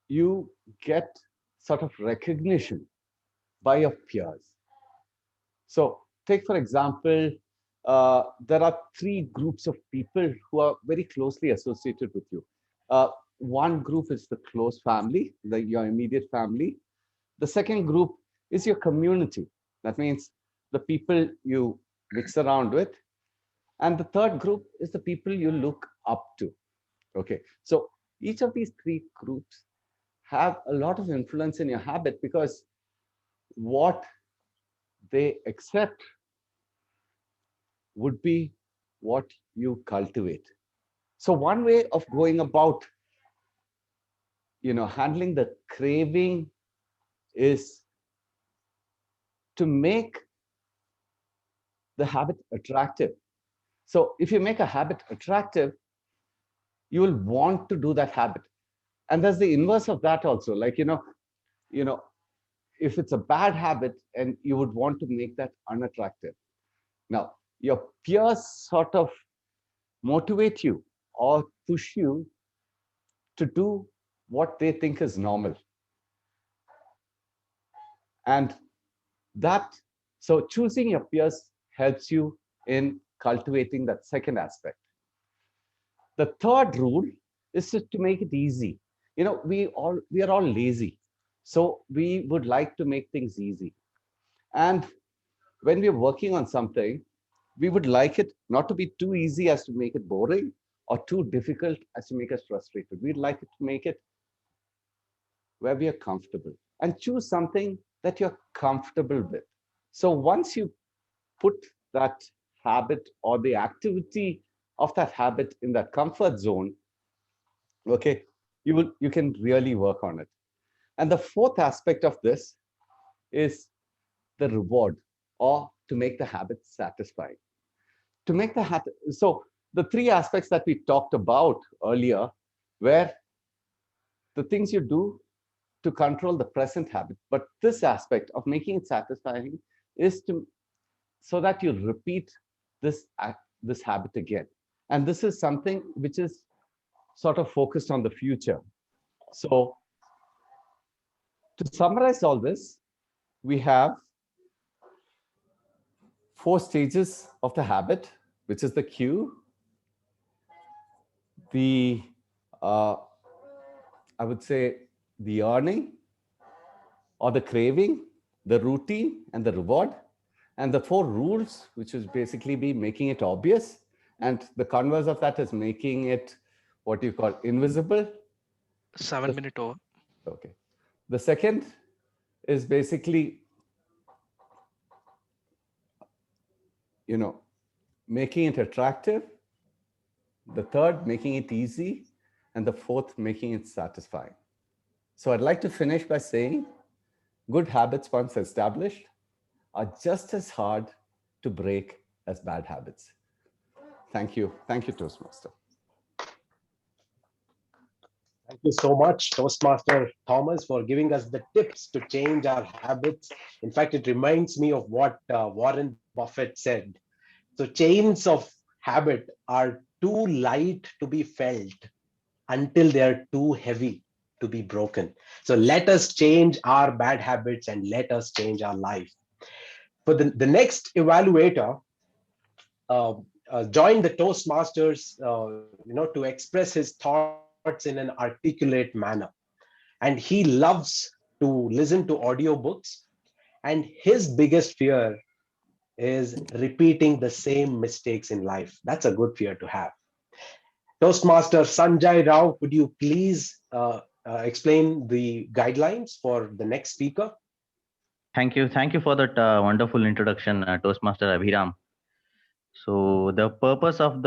you get sort of recognition by your peers. So take, for example, there are three groups of people who are very closely associated with you. One group is the close family, your immediate family. The second group is your community. That means the people you mix around with. And the third group is the people you look up to. Okay, so each of these three groups have a lot of influence in your habit because what they accept would be what you cultivate. So one way of going about, handling the craving is to make the habit attractive. So if you make a habit attractive, you will want to do that habit. And there's the inverse of that also. Like, if it's a bad habit and you would want to make that unattractive. Now, your peers sort of motivate you or push you to do what they think is normal. And so choosing your peers helps you in cultivating that second aspect. The third rule is to make it easy. We are all lazy. So we would like to make things easy. And when we're working on something, we would like it not to be too easy as to make it boring or too difficult as to make us frustrated. We'd like it to make it where we are comfortable and choose something that you're comfortable with. So once you put that habit or the activity of that habit in that comfort zone, okay, you can really work on it. And the fourth aspect of this is the reward, or to make the habit satisfying. To make the habit, so the three aspects that we talked about earlier were the things you do to control the present habit. But this aspect of making it satisfying is so that you repeat this habit again. And this is something which is sort of focused on the future. So to summarize all this, we have 4 stages of the habit, which is the cue, the I would say the earning or the craving, the routine and the reward, and the 4 rules, which is basically be making it obvious. And the converse of that is making it what you call invisible. 7 minute over. Okay. The second is basically, making it attractive. The third, making it easy. And the fourth, making it satisfying. So I'd like to finish by saying, good habits once established are just as hard to break as bad habits. Thank you. Thank you, Toastmaster. Thank you so much, Toastmaster Thomas, for giving us the tips to change our habits. In fact, it reminds me of what Warren Buffett said. So chains of habit are too light to be felt until they are too heavy to be broken. So let us change our bad habits and let us change our life. For the next evaluator, join the Toastmasters, to express his thoughts in an articulate manner. And he loves to listen to audiobooks. And his biggest fear is repeating the same mistakes in life. That's a good fear to have. Toastmaster Sanjay Rao, could you please explain the guidelines for the next speaker? Thank you for that wonderful introduction, Toastmaster Abhiram. So the purpose of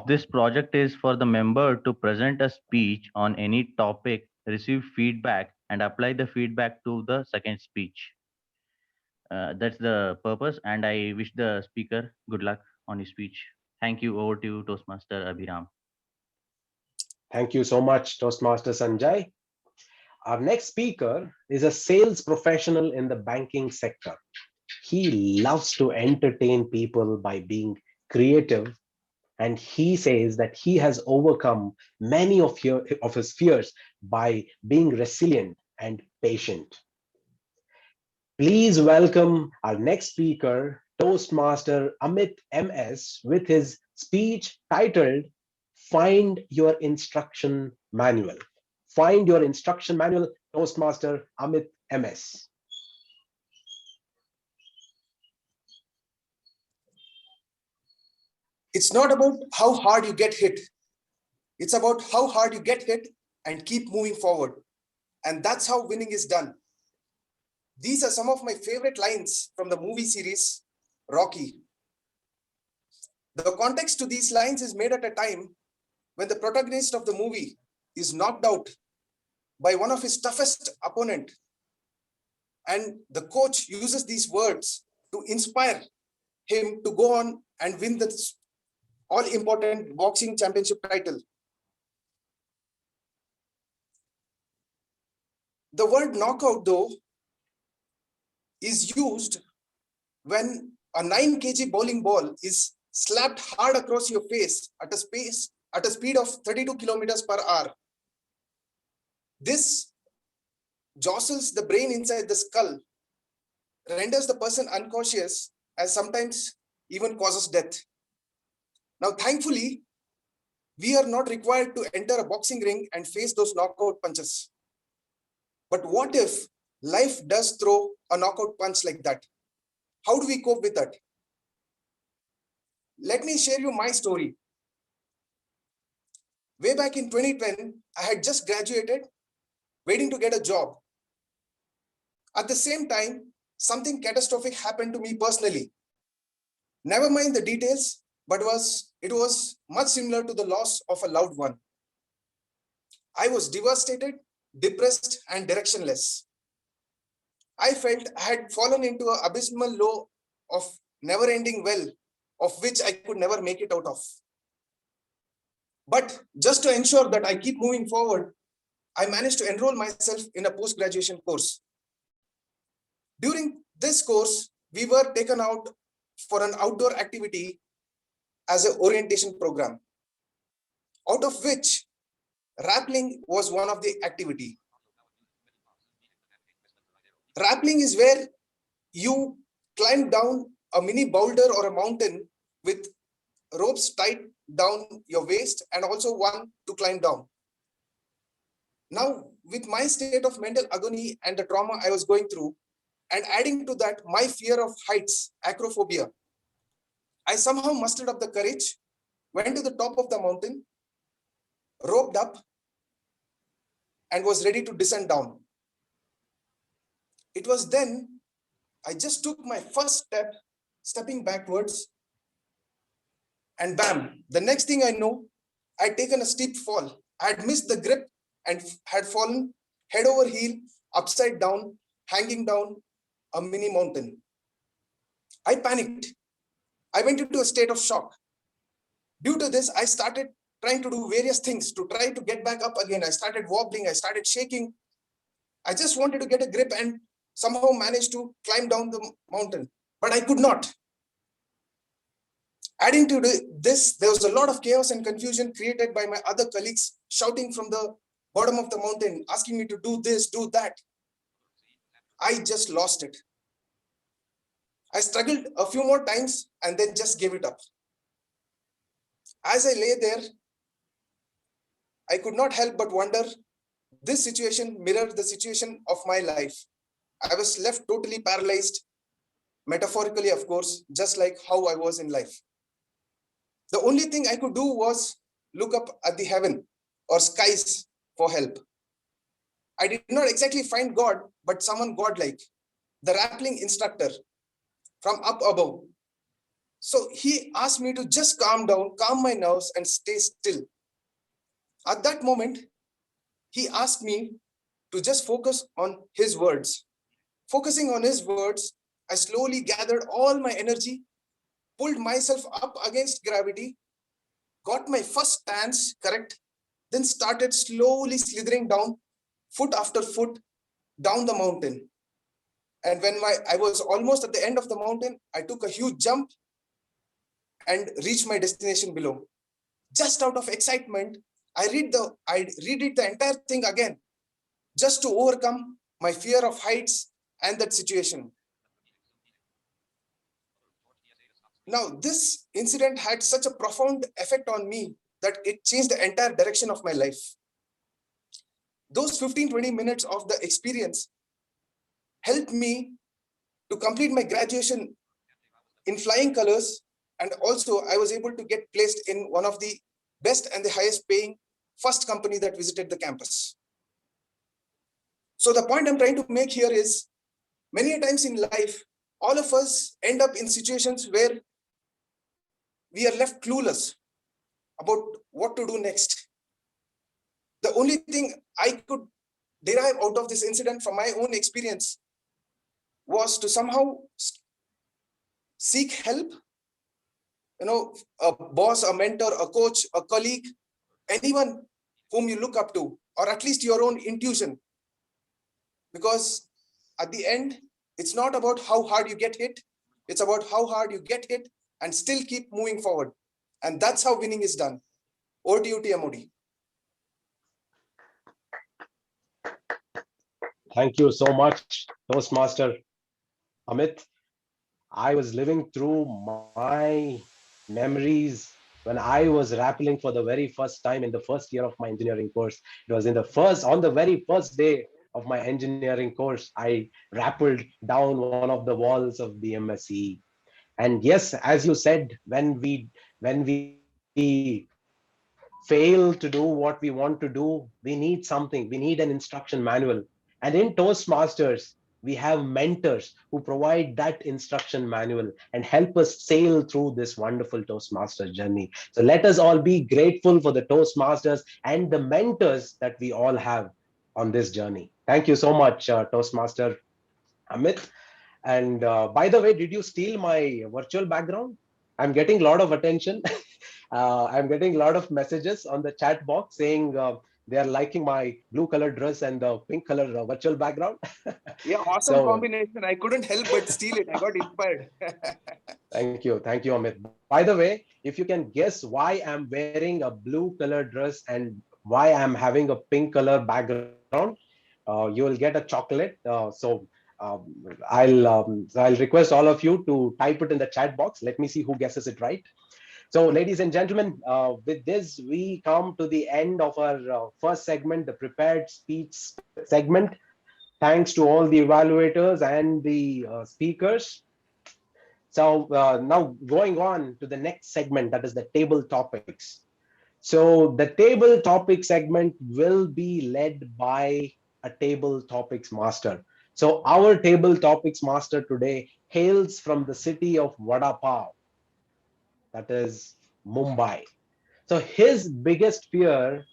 this project is for the member to present a speech on any topic, receive feedback, and apply the feedback to the second speech. That's the purpose, and I wish the speaker good luck on his speech. Thank you. Over to you, Toastmaster Abhiram. Thank you so much, Toastmaster Sanjay. Our next speaker is a sales professional in the banking sector. He loves to entertain people by being creative, and he says that he has overcome many of his fears by being resilient and patient. Please welcome our next speaker, Toastmaster Amit MS with his speech titled Find Your Instruction Manual. Find Your Instruction Manual, Toastmaster Amit MS. It's not about how hard you get hit. It's about how hard you get hit and keep moving forward. And that's how winning is done. These are some of my favorite lines from the movie series Rocky. The context to these lines is made at a time when the protagonist of the movie is knocked out by one of his toughest opponent. And the coach uses these words to inspire him to go on and win the all-important boxing championship title. The word knockout, though, is used when a 9 kg bowling ball is slapped hard across your face at a speed of 32 kilometers per hour. This jostles the brain inside the skull, renders the person unconscious, and sometimes even causes death. Now, thankfully, we are not required to enter a boxing ring and face those knockout punches. But what if life does throw a knockout punch like that? How do we cope with that? Let me share you my story. Way back in 2010, I had just graduated, waiting to get a job. At the same time, something catastrophic happened to me personally. Never mind the details, but it was much similar to the loss of a loved one. I was devastated, depressed, and directionless. I felt I had fallen into an abysmal low of never-ending well, of which I could never make it out of. But just to ensure that I keep moving forward, I managed to enroll myself in a post-graduation course. During this course, we were taken out for an outdoor activity as an orientation program, out of which rappelling was one of the activity. Rappelling is where you climb down a mini boulder or a mountain with ropes tied down your waist and also one to climb down. Now, with my state of mental agony and the trauma I was going through, and adding to that my fear of heights, acrophobia, I somehow mustered up the courage, went to the top of the mountain, roped up, and was ready to descend down. It was then I just took my first step, stepping backwards, and bam, the next thing I know, I'd taken a steep fall. I had missed the grip and had fallen head over heel, upside down, hanging down a mini mountain. I panicked. I went into a state of shock. Due to this, I started trying to do various things to try to get back up again. I started wobbling, I started shaking. I just wanted to get a grip and somehow managed to climb down the mountain, but I could not. Adding to this, there was a lot of chaos and confusion created by my other colleagues shouting from the bottom of the mountain, asking me to do this, do that. I just lost it. I struggled a few more times and then just gave it up. As I lay there, I could not help but wonder, this situation mirrored the situation of my life. I was left totally paralyzed, metaphorically, of course, just like how I was in life. The only thing I could do was look up at the heaven or skies for help. I did not exactly find God, but someone godlike, the rappelling instructor from up above. So he asked me to just calm down, calm my nerves, and stay still. At that moment, he asked me to just focus on his words. Focusing on his words, I slowly gathered all my energy, pulled myself up against gravity, got my first stance correct, then started slowly slithering down, foot after foot, down the mountain. And when I was almost at the end of the mountain, I took a huge jump and reached my destination below. Just out of excitement, I read the entire thing again, just to overcome my fear of heights and that situation. Now, this incident had such a profound effect on me that it changed the entire direction of my life. Those 15-20 minutes of the experience helped me to complete my graduation in flying colors. And also I was able to get placed in one of the best and the highest paying first company that visited the campus. So the point I'm trying to make here is, many times in life, all of us end up in situations where we are left clueless about what to do next. The only thing I could derive out of this incident from my own experience was to somehow seek help. A boss, a mentor, a coach, a colleague, anyone whom you look up to, or at least your own intuition. Because at the end, it's not about how hard you get hit. It's about how hard you get hit and still keep moving forward. And that's how winning is done. Over to you, TMOD. Thank you so much, Toastmaster Amit. I was living through my memories when I was rappelling for the very first time in the first year of my engineering course. It was on the very first day of my engineering course, I rappelled down one of the walls of BMSE. And yes, as you said, when we fail to do what we want to do, we need something. We need an instruction manual. And in Toastmasters, we have mentors who provide that instruction manual and help us sail through this wonderful Toastmaster journey. So let us all be grateful for the Toastmasters and the mentors that we all have on this journey. Thank you so much, Toastmaster Amit. And by the way, did you steal my virtual background? I'm getting a lot of attention. I'm getting a lot of messages on the chat box saying they are liking my blue color dress and the pink color virtual background. Yeah, awesome combination. I couldn't help but steal it. I got inspired. Thank you, Amit. By the way, if you can guess why I'm wearing a blue color dress and why I'm having a pink color background, you will get a chocolate. I'll request all of you to type it in the chat box. Let me see who guesses it right. So, ladies and gentlemen, with this, we come to the end of our first segment, the prepared speech segment. Thanks to all the evaluators and the speakers. So now going on to the next segment, that is the table topics. So the table topic segment will be led by a table topics master. So our table topics master today hails from the city of Vada Pav, that is Mumbai. So his biggest fear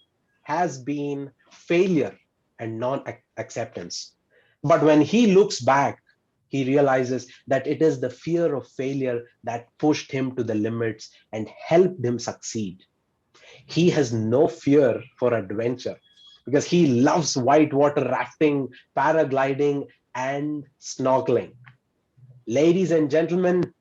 has been failure and non-acceptance. But when he looks back, he realizes that it is the fear of failure that pushed him to the limits and helped him succeed. He has no fear for adventure because he loves whitewater rafting, paragliding, and snorkeling. Ladies and gentlemen,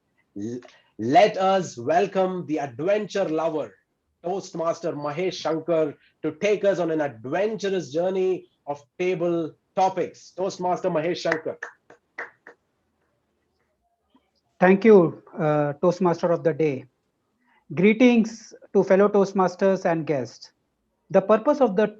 let us welcome the adventure lover, Toastmaster Mahesh Shankar, to take us on an adventurous journey of table topics. Toastmaster Mahesh Shankar. Thank you, Toastmaster of the Day. Greetings to fellow Toastmasters and guests. The purpose of the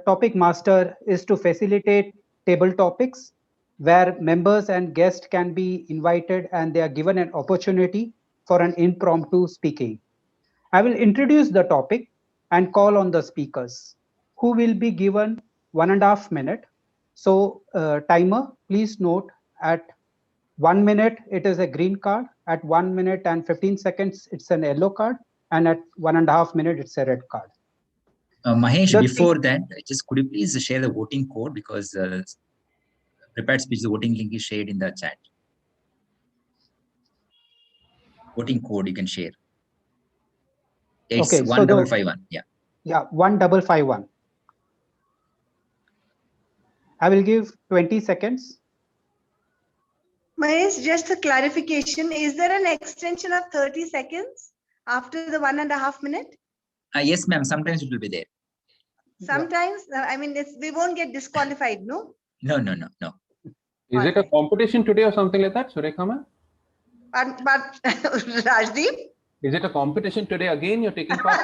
topic master is to facilitate table topics where members and guests can be invited and they are given an opportunity for an impromptu speaking. I will introduce the topic and call on the speakers who will be given 1.5 minutes. So timer, please note at 1 minute, it is a green card. At 1 minute and 15 seconds, it's an yellow card. And at 1.5 minutes, it's a red card. Mahesh, before that, just could you please share the voting code, because prepared speech, the voting link is shared in the chat. Voting code you can share. It's okay, 1551. Yeah. Yeah, 1551. I will give 20 seconds. Mahesh, just a clarification. Is there an extension of 30 seconds after the 1.5 minute? Yes, ma'am. Sometimes it will be there. Sometimes, I mean, we won't get disqualified, no? No. Is it a competition today or something like that, Surekha ma'am? But Rajdeep, Is it a competition today again? You're taking part?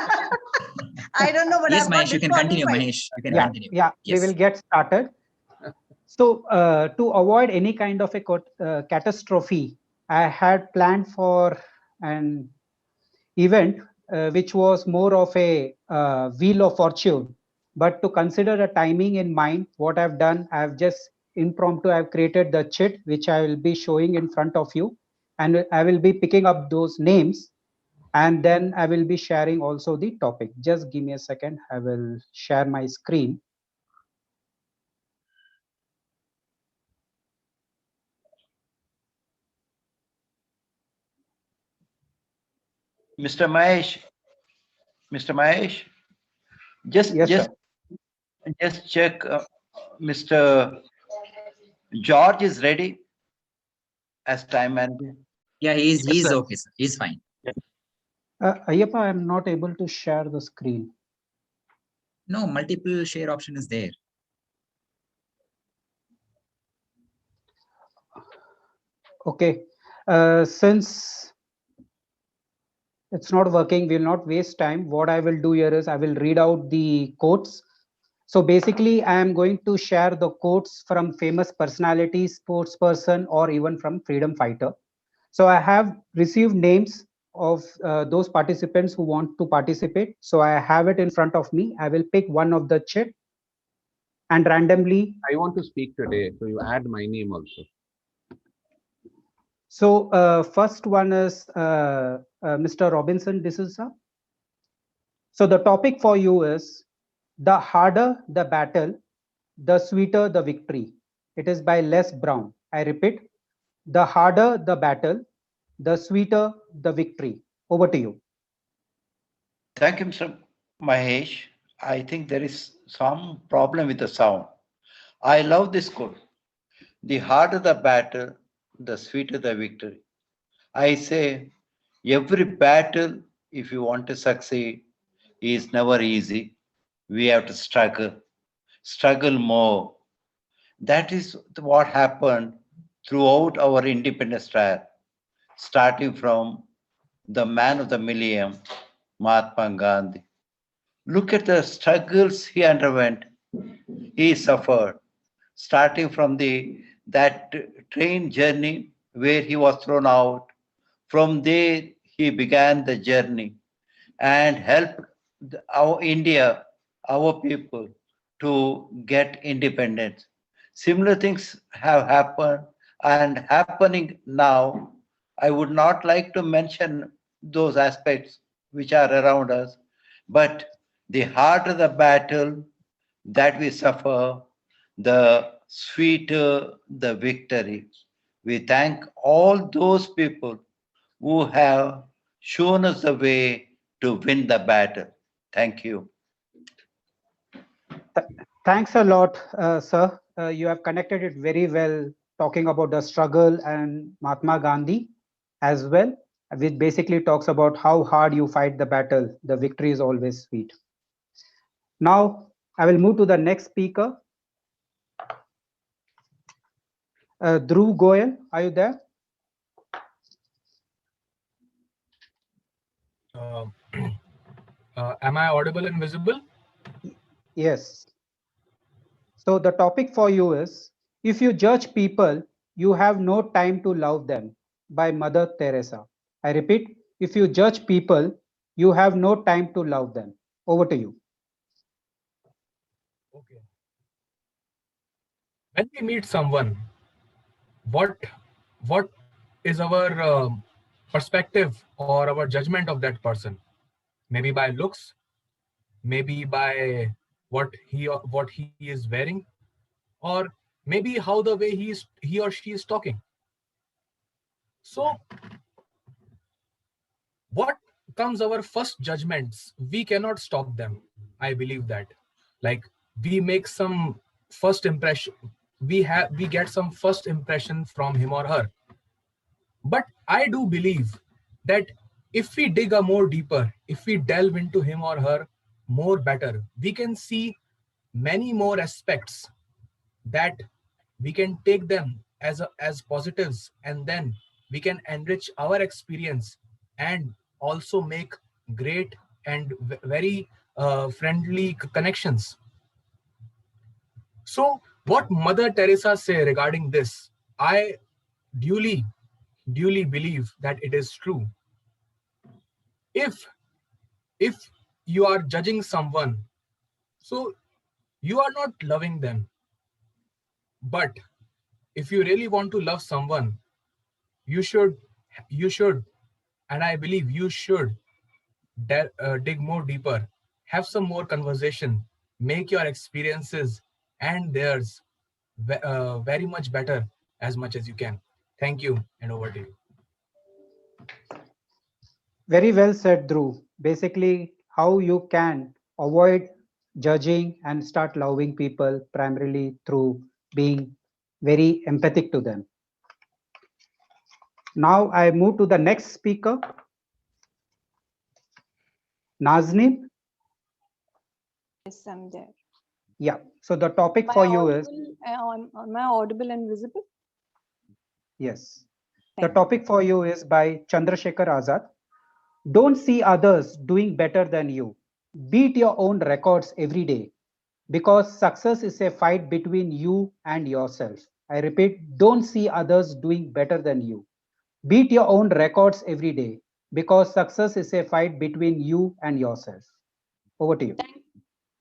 I don't know, but Yes, I've got Mahesh, you can continue. disqualified. Mahesh, you can Yeah, continue. yeah, we will get started. So to avoid any kind of a catastrophe, I had planned for an event which was more of a wheel of fortune. But to consider a timing in mind, what I've done, I've just impromptu, I've created the chit which I will be showing in front of you, and I will be picking up those names, and then I will be sharing also the topic. Just give me a second. I will share my screen. Mr. Mahesh, just Yes, just sir. just check. Mr. George is ready as time manager. Yeah, he's Yes, sir. okay, sir. He's fine. Ayyappa, I'm not able to share the screen. No, multiple share option is there. Okay, since it's not working, we'll not waste time. What I will do here is I will read out the quotes. So basically, I am going to share the quotes from famous personalities, sports person, or even from freedom fighter. So I have received names of those participants who want to participate. So I have it in front of me. I will pick one of the chat and randomly. I want to speak today, so you add my name also. So first one is Mr. Robinson D'Souza. So the topic for you is the harder the battle, the sweeter the victory. It is by Les Brown. I repeat, the harder the battle, the sweeter the victory. Over to you. Thank you, Mr. Mahesh. I think there is some problem with the sound. I love this quote. The harder the battle, the sweeter the victory. I say every battle, if you want to succeed, is never easy. We have to struggle more. That is what happened throughout our independence trial, starting from the man of the millennium, Mahatma Gandhi. Look at the struggles he underwent. He suffered, starting from that train journey where he was thrown out. From there, he began the journey and helped our India, our people, to get independence. Similar things have happened and happening now. I would not like to mention those aspects which are around us, but the harder the battle that we suffer, the sweeter the victory. We thank all those people who have shown us the way to win the battle. Thank you. Thanks a lot, sir. You have connected it very well, talking about the struggle and Mahatma Gandhi as well, which basically talks about how hard you fight the battle. The victory is always sweet. Now, I will move to the next speaker. Dhruv Goyal, are you there? Am I audible and visible? Yes. So the topic for you is, if you judge people, you have no time to love them, by Mother Teresa. I repeat, if you judge people, you have no time to love them. Over to you. Okay. When we meet someone, what is our perspective or our judgment of that person? Maybe by looks, maybe by what he is wearing, or maybe how the way he or she is talking. So what comes our first judgments, we cannot stop them. I believe that, like, we make some first impression, we get some first impression from him or her. But I do believe that if we dig a more deeper, if we delve into him or her more better, we can see many more aspects that we can take them as positives, and then we can enrich our experience and also make great and very friendly connections. So what Mother Teresa say regarding this, I duly believe that it is true. If you are judging someone, so you are not loving them. But if you really want to love someone, you should, and I believe you should dig more deeper, have some more conversation, make your experiences and theirs very much better as much as you can. Thank you, and over to you. Very well said, Dhruv. Basically, how you can avoid judging and start loving people primarily through being very empathic to them. Now I move to the next speaker, Nazneen. Yes, I'm there. Yeah. So the topic Am I for you is, audible? Am I audible and visible? yes, the topic for you is by Chandrasekhar Azad. Don't see others doing better than you. Beat your own records every day, because success is a fight between you and yourself. I repeat, don't see others doing better than you. Beat your own records every day, because success is a fight between you and yourself. Over to you.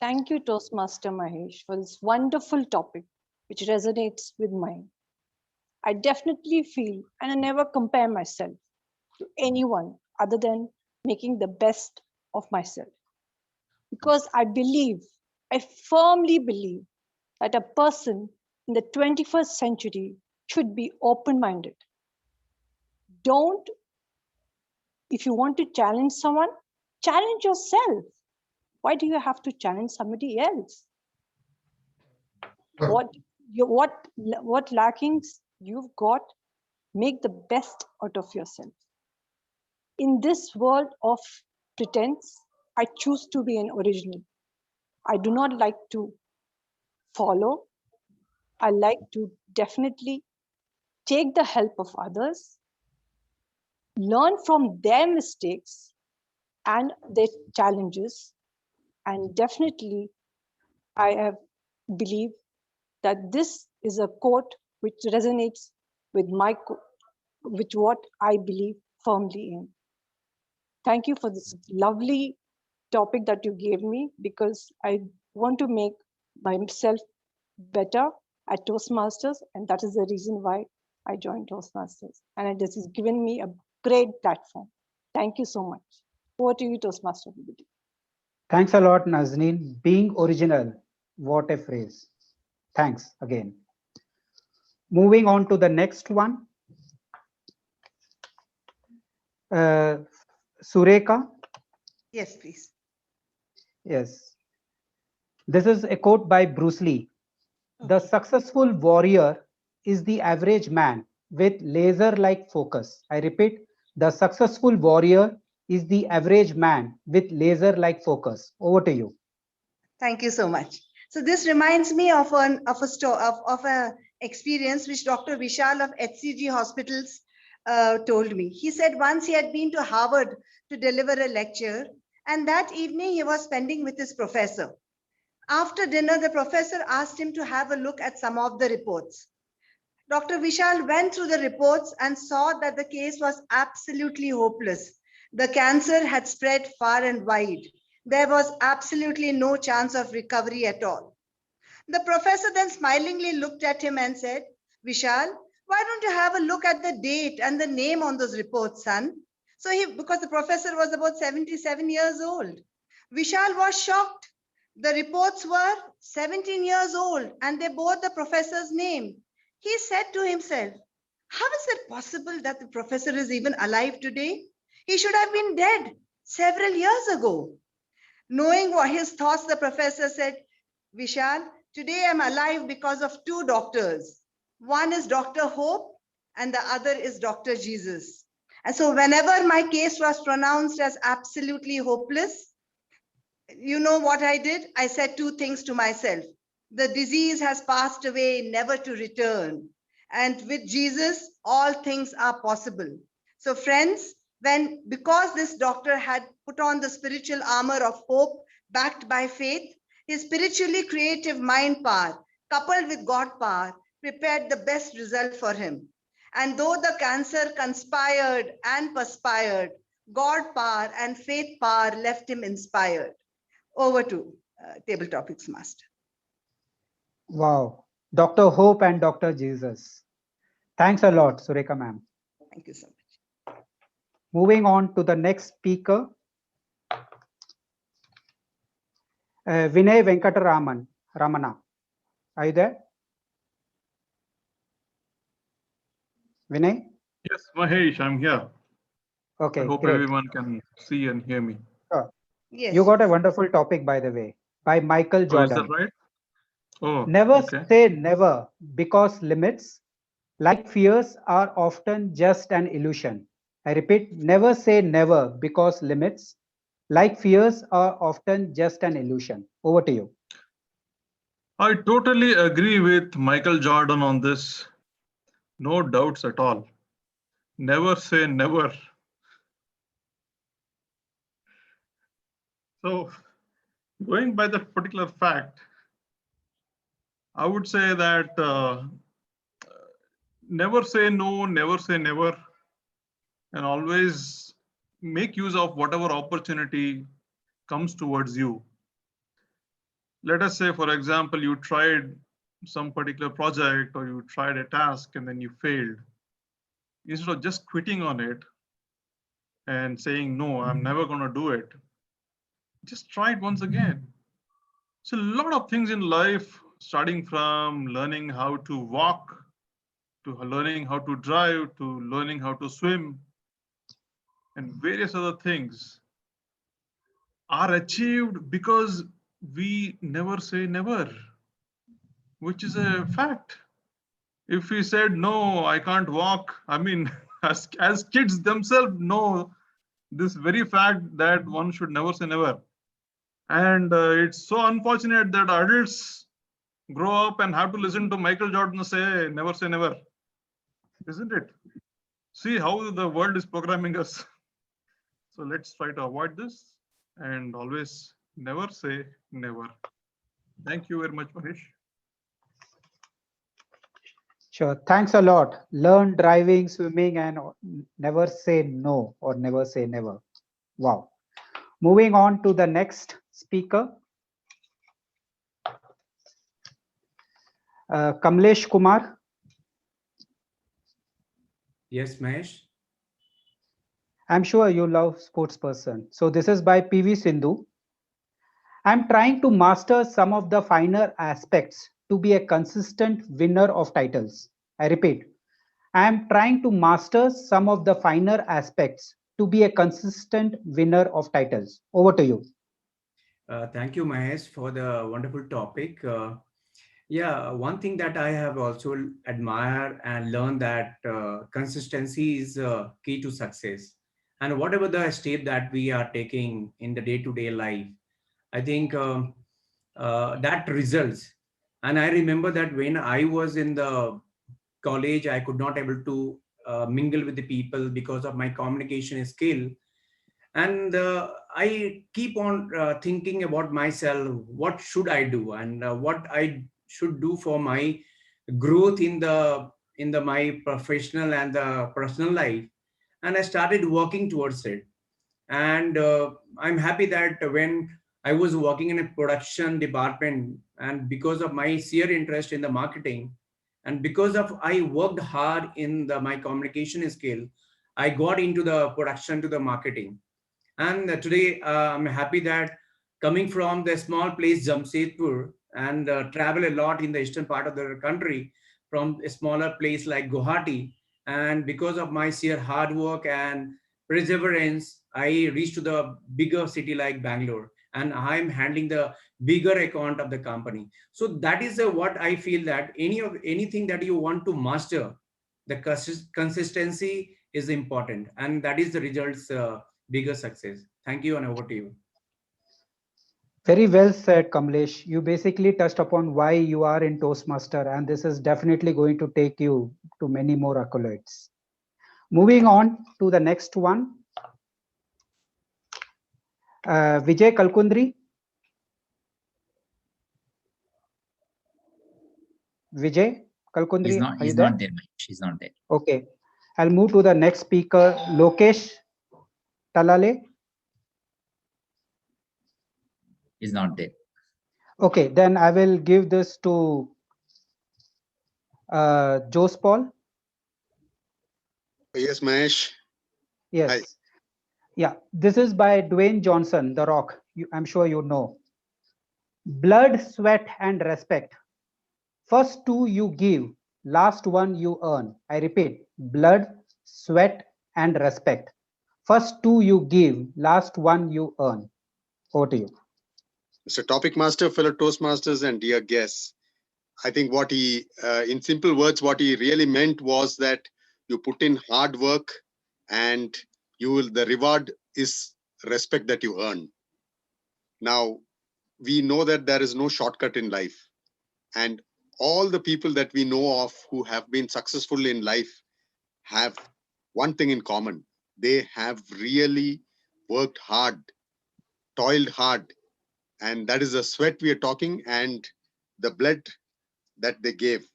Thank you, Toastmaster Mahesh, for this wonderful topic, which resonates with mine. I definitely feel, and I never compare myself to anyone other than making the best of myself. Because I firmly believe that a person in the 21st century should be open-minded. If you want to challenge someone, challenge yourself. Why do you have to challenge somebody else? What lackings you've got, make the best out of yourself. In this world of pretense, I choose to be an original. I do not like to follow. I like to definitely take the help of others, learn from their mistakes and their challenges, and definitely I believe that this is a quote which resonates with with what I believe firmly in. Thank you for this lovely topic that you gave me, because I want to make myself better at Toastmasters, and that is the reason why I joined Toastmasters. And this has given me a great platform. Thank you so much. Over to you, Toastmaster. Thanks a lot, Nazneen. Being original, what a phrase. Thanks again. Moving on to the next one. Sureka. Yes, please. Yes. This is a quote by Bruce Lee. The successful warrior is the average man with laser-like focus. I repeat, the successful warrior is the average man with laser-like focus. Over to you. Thank you so much. So this reminds me of an experience which Dr. Vishal of HCG Hospitals told me. He said once he had been to Harvard to deliver a lecture, and that evening he was spending with his professor. After dinner, the professor asked him to have a look at some of the reports. Dr. Vishal went through the reports and saw that the case was absolutely hopeless. The cancer had spread far and wide. There was absolutely no chance of recovery at all. The professor then smilingly looked at him and said, Vishal, why don't you have a look at the date and the name on those reports, son? So because the professor was about 77 years old. Vishal was shocked. The reports were 17 years old and they bore the professor's name. He said to himself, how is it possible that the professor is even alive today? He should have been dead several years ago. Knowing what his thoughts, the professor said, Vishal, today I'm alive because of two doctors. One is Dr. Hope and the other is Dr. Jesus. And so whenever my case was pronounced as absolutely hopeless, you know what I did? I said two things to myself. The disease has passed away, never to return. And with Jesus, all things are possible. So friends, because this doctor had put on the spiritual armor of hope backed by faith, his spiritually creative mind power, coupled with God power, prepared the best result for him. And though the cancer conspired and perspired, God power and faith power left him inspired. Over to Table Topics Master. Wow. Dr. Hope and Dr. Jesus. Thanks a lot, Sureka ma'am. Thank you so much. Moving on to the next speaker, Vinay Ramana. Are you there? Vinay? Yes, Mahesh, I'm here. Okay, I hope great. everyone can see and hear me. Sure. Yes. You got a wonderful topic, by the way, by Michael Oh, Jordan. is that right? Oh, Never okay. say never, because limits, like fears, are often just an illusion. I repeat, never say never, because limits, like fears, are often just an illusion. Over to you. I totally agree with Michael Jordan on this. No doubts at all. Never say never. So, going by that particular fact, I would say that never say no, never say never, and always make use of whatever opportunity comes towards you. Let us say, for example, you tried some particular project or you tried a task and then you failed. Instead of just quitting on it and saying, no, I'm never going to do it, just try it once again. So a lot of things in life, starting from learning how to walk, to learning how to drive, to learning how to swim, and various other things are achieved because we never say never, which is a fact. If we said, no, I can't walk, I mean, as kids themselves know this very fact that one should never say never. And it's so unfortunate that adults grow up and have to listen to Michael Jordan say never, isn't it? See how the world is programming us. So let's try to avoid this and always never say never. Thank you very much, Manish. Sure. Thanks a lot. Learn driving, swimming, and never say no or never say never. Wow. Moving on to the next speaker, Kamlesh Kumar. Yes, Mahesh. I'm sure you love sports person. So this is by PV Sindhu. I'm trying to master some of the finer aspects to be a consistent winner of titles. I repeat, I am trying to master some of the finer aspects to be a consistent winner of titles. Over to you. Thank you, Mahesh, for the wonderful topic. Yeah, one thing that I have also admired and learned that consistency is key to success. And whatever the step that we are taking in the day-to-day life, I think that results. And I remember that when I was in the college, I could not able to mingle with the people because of my communication skill. And I keep on thinking about myself, what should I do and what I should do for my growth in the my professional and the personal life. And I started working towards it. And I'm happy that when I was working in a production department, and because of my sheer interest in the marketing, and because of I worked hard in my communication skill, I got into the production to the marketing. And today I'm happy that coming from the small place Jamshedpur and travel a lot in the eastern part of the country from a smaller place like Guwahati. And because of my sheer hard work and perseverance, I reached to the bigger city like Bangalore, and I'm handling the bigger account of the company. So that is what I feel, that anything that you want to master, the consistency is important, and that is the results bigger success. Thank you, and over to you. Very well said, Kamlesh. You basically touched upon why you are in Toastmaster, and this is definitely going to take you to many more accolades. Moving on to the next one. Vijay Kalkundri. Vijay Kalkundri, are you He's there? not there, Mahesh. He's not there. Okay. I'll move to the next speaker, Lokesh Talale. He's not there. Okay, then I will give this to Jose Paul. Yes, Mahesh. Yes. Hi. Yeah, this is by Dwayne Johnson, The Rock. I'm sure you know. Blood, sweat, and respect. First two you give, last one you earn. I repeat, blood, sweat, and respect. First two you give, last one you earn. Over to you. Mr. Topic Master, fellow Toastmasters, and dear guests. I think what he, in simple words, what he really meant was that you put in hard work and the reward is respect that you earn. Now, we know that there is no shortcut in life. And all the people that we know of who have been successful in life have one thing in common. They have really worked hard, toiled hard, and that is the sweat we are talking and the blood that they gave.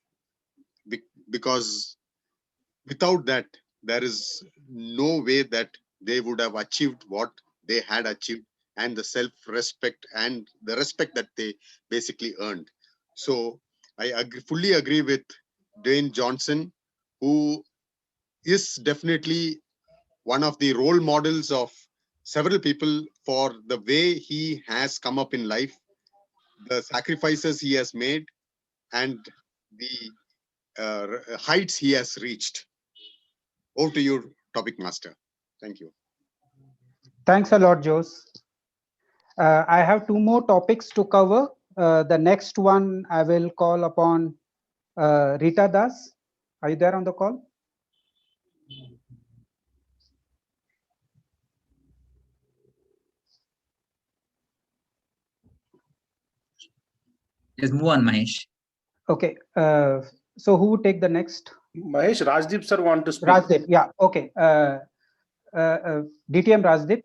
Because without that, there is no way that they would have achieved what they had achieved and the self-respect and the respect that they basically earned. So I fully agree with Dwayne Johnson, who is definitely one of the role models of several people for the way he has come up in life, the sacrifices he has made, and the heights he has reached. Over to you, Topic Master. Thank you. Thanks a lot, Jose. I have two more topics to cover. The next one I will call upon Rita Das. Are you there on the call? Just move on, Mahesh. Okay. So who would take the next? Mahesh, Rajdeep sir want to speak. Rajdeep, yeah. Okay. DTM Rajdeep.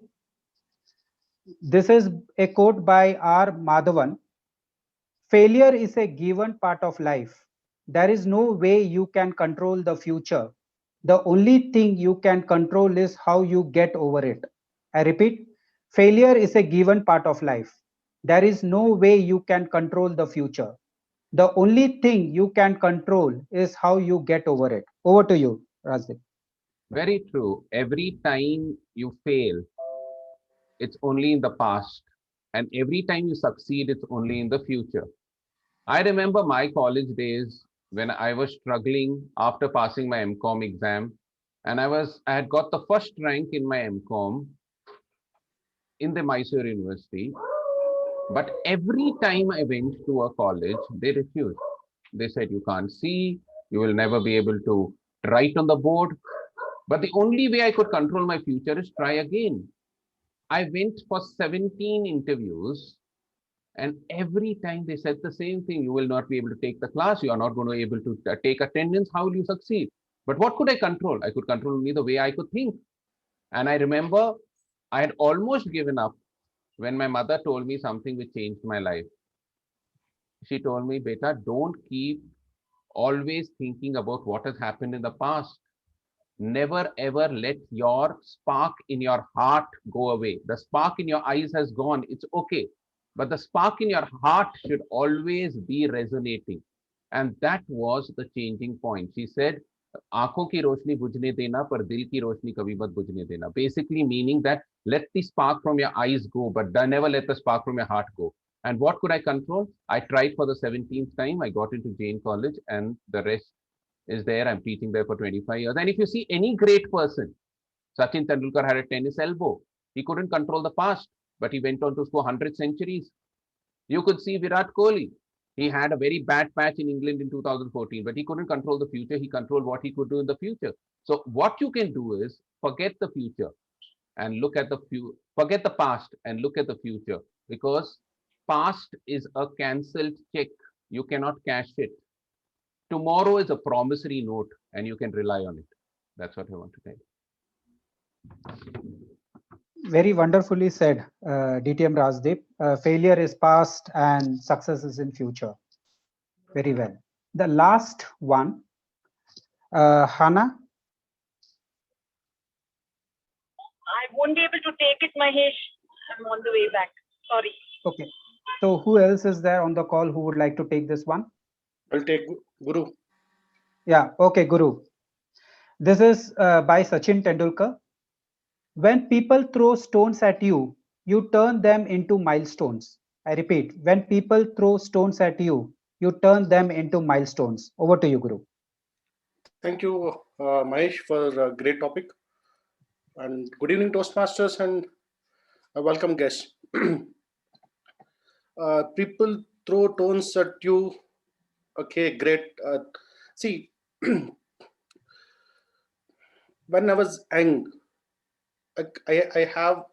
This is a quote by R. Madhavan. Failure is a given part of life. There is no way you can control the future. The only thing you can control is how you get over it. I repeat, failure is a given part of life. There is no way you can control the future. The only thing you can control is how you get over it. Over to you, Rajdeep. Very true. Every time you fail, it's only in the past. And every time you succeed, it's only in the future. I remember my college days when I was struggling after passing my MCOM exam. And I had got the first rank in my MCOM in the Mysore University. But every time I went to a college, they refused. They said, you can't see, you will never be able to write on the board. But the only way I could control my future is try again. I went for 17 interviews, and every time they said the same thing. You will not be able to take the class. You are not going to be able to take attendance. How will you succeed? But what could I control? I could control only the way I could think. And I remember I had almost given up when my mother told me something which changed my life. She told me, Beta, don't keep always thinking about what has happened in the past. Never ever let your spark in your heart go away. The spark in your eyes has gone. It's okay. But the spark in your heart should always be resonating. And that was the changing point. She said, आंखों की रोशनी बुझने देना पर दिल की रोशनी कभी मत बुझने देना. Basically meaning that let the spark from your eyes go, but never let the spark from your heart go. And what could I control? I tried for the 17th time. I got into Jain College, and the rest is there. I'm teaching there for 25 years. And if you see any great person, Sachin Tendulkar had a tennis elbow. He couldn't control the past, but he went on to score 100 centuries. You could see Virat Kohli. He had a very bad patch in England in 2014, but he couldn't control the future. He controlled what he could do in the future. So what you can do is forget the future and look at the forget the past and look at the future, because Past is a cancelled check. You cannot cash it. Tomorrow is a promissory note and you can rely on it. That's what I want to tell you. Very wonderfully said, DTM Rajdeep. Failure is past and success is in future. Very well. The last one, Hannah. I won't be able to take it, Mahesh. I'm on the way back. Sorry. Okay. So who else is there on the call who would like to take this one? I'll take Guru. Yeah. Okay, Guru. This is by Sachin Tendulkar. When people throw stones at you, you turn them into milestones. I repeat, when people throw stones at you, you turn them into milestones. Over to you, Guru. Thank you, Mahesh, for a great topic. And good evening, Toastmasters, and welcome guests. People throw stones at you. Okay, great. See, when I was young, I have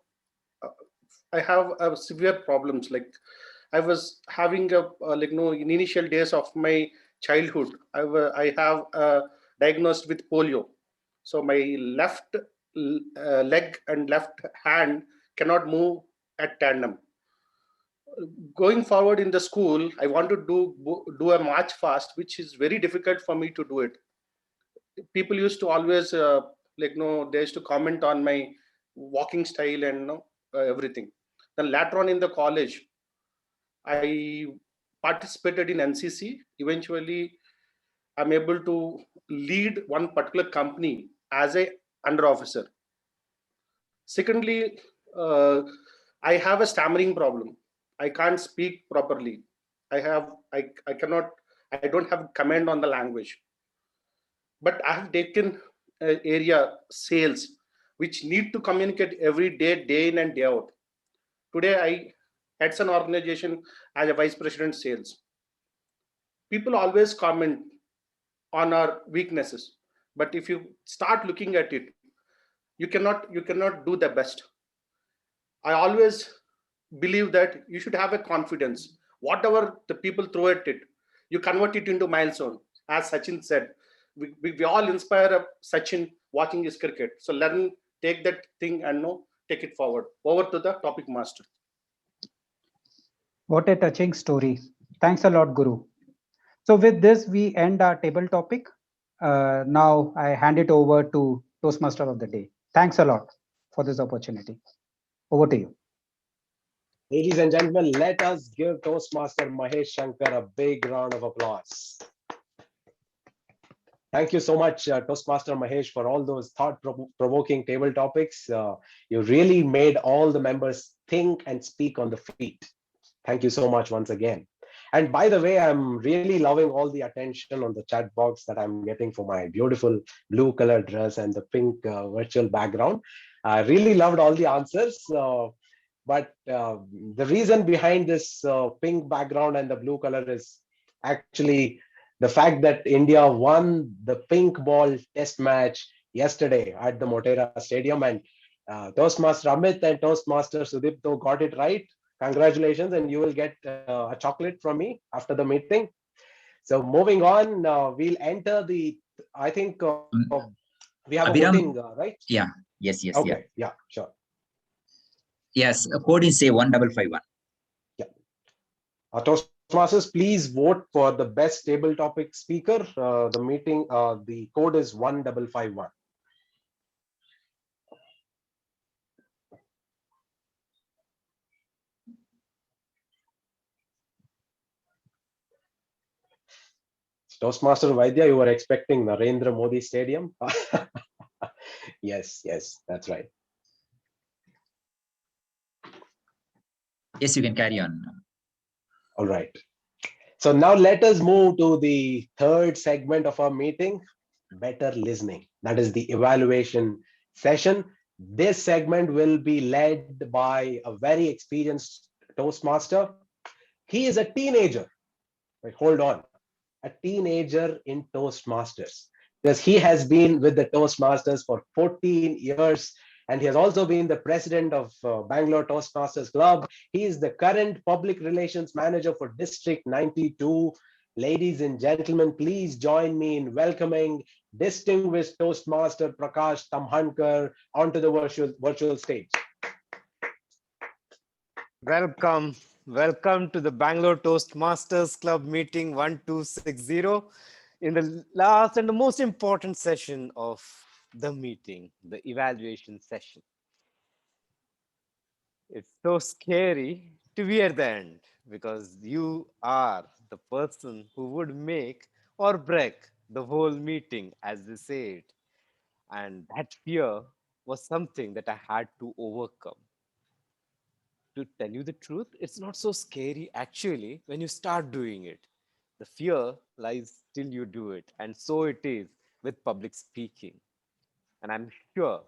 severe problems. Like I was having in initial days of my childhood, I have diagnosed with polio. So my left leg and left hand cannot move at tandem. Going forward in the school, I want to do a march fast, which is very difficult for me to do it. People used to always they used to comment on my walking style and everything. Then later on in the college, I participated in NCC. Eventually, I'm able to lead one particular company as a under officer. Secondly, I have a stammering problem. I can't speak properly. I don't have command on the language. But I have taken area sales, which need to communicate every day, day in and day out. Today, I heads an organization as a vice president sales. People always comment on our weaknesses, but if you start looking at it, you cannot do the best. I always believe that you should have a confidence. Whatever the people throw at it, you convert it into milestone. As Sachin said, we all inspire Sachin watching his cricket. So let him take that thing and take it forward. Over to the topic master. What a touching story. Thanks a lot, Guru. So with this, we end our table topic. Now I hand it over to Toastmaster of the day. Thanks a lot for this opportunity. Over to you. Ladies and gentlemen, let us give Toastmaster Mahesh Shankar a big round of applause. Thank you so much, Toastmaster Mahesh, for all those thought-provoking table topics. You really made all the members think and speak on the feet. Thank you so much once again. And by the way, I'm really loving all the attention on the chat box that I'm getting for my beautiful blue colored dress and the pink virtual background. I really loved all the answers. But the reason behind this pink background and the blue color is actually the fact that India won the pink ball test match yesterday at the Motera Stadium, and Toastmaster Amit and Toastmaster Sudipto got it right. Congratulations, and you will get a chocolate from me after the meeting. So moving on, we'll enter the, I think we have Abhiram, a voting, right? Yeah, yes, Okay, yeah. yeah, sure. Yes, code is say 1551. Yeah. Toastmasters, please vote for the best table topic speaker. The meeting, the code is 1551. Toastmaster Vaidya, you were expecting Narendra Modi Stadium? Yes, that's right. Yes, you can carry on. All right. So now let us move to the third segment of our meeting, better listening. That is the evaluation session. This segment will be led by a very experienced Toastmaster. He is a teenager. Wait, hold on. A teenager in Toastmasters, because he has been with the Toastmasters for 14 years. And he has also been the president of Bangalore Toastmasters Club. He is the current public relations manager for District 92. Ladies and gentlemen, please join me in welcoming distinguished Toastmaster Prakash Tamhankar onto the virtual stage. Welcome. Welcome to the Bangalore Toastmasters Club meeting 1260 in the last and the most important session of the meeting, the evaluation session. It's so scary to be at the end because you are the person who would make or break the whole meeting, as they say it. And that fear was something that I had to overcome. To tell you the truth, it's not so scary actually when you start doing it. The fear lies till you do it. And so it is with public speaking. And I'm sure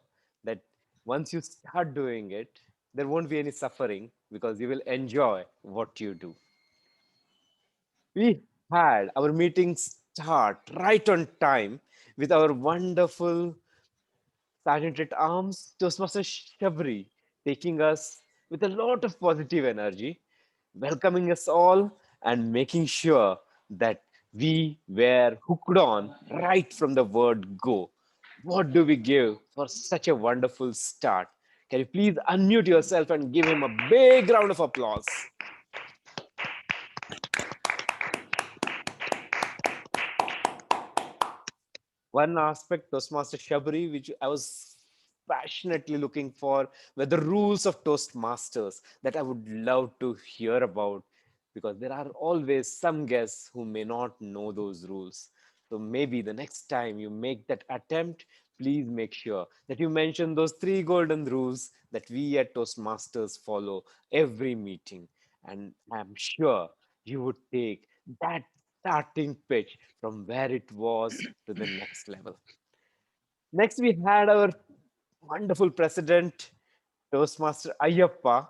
that once you start doing it, there won't be any suffering because you will enjoy what you do. We had our meeting start right on time with our wonderful Sergeant at Arms, Toastmaster Shabri, taking us with a lot of positive energy, welcoming us all, and making sure that we were hooked on right from the word go. What do we give for such a wonderful start? Can you please unmute yourself and give him a big round of applause? One aspect, Toastmaster Shabri, which I was passionately looking for, were the rules of Toastmasters that I would love to hear about, because there are always some guests who may not know those rules. So maybe the next time you make that attempt, please make sure that you mention those 3 golden rules that we at Toastmasters follow every meeting. And I'm sure you would take that starting pitch from where it was to the next level. Next, we had our wonderful president, Toastmaster Ayyappa,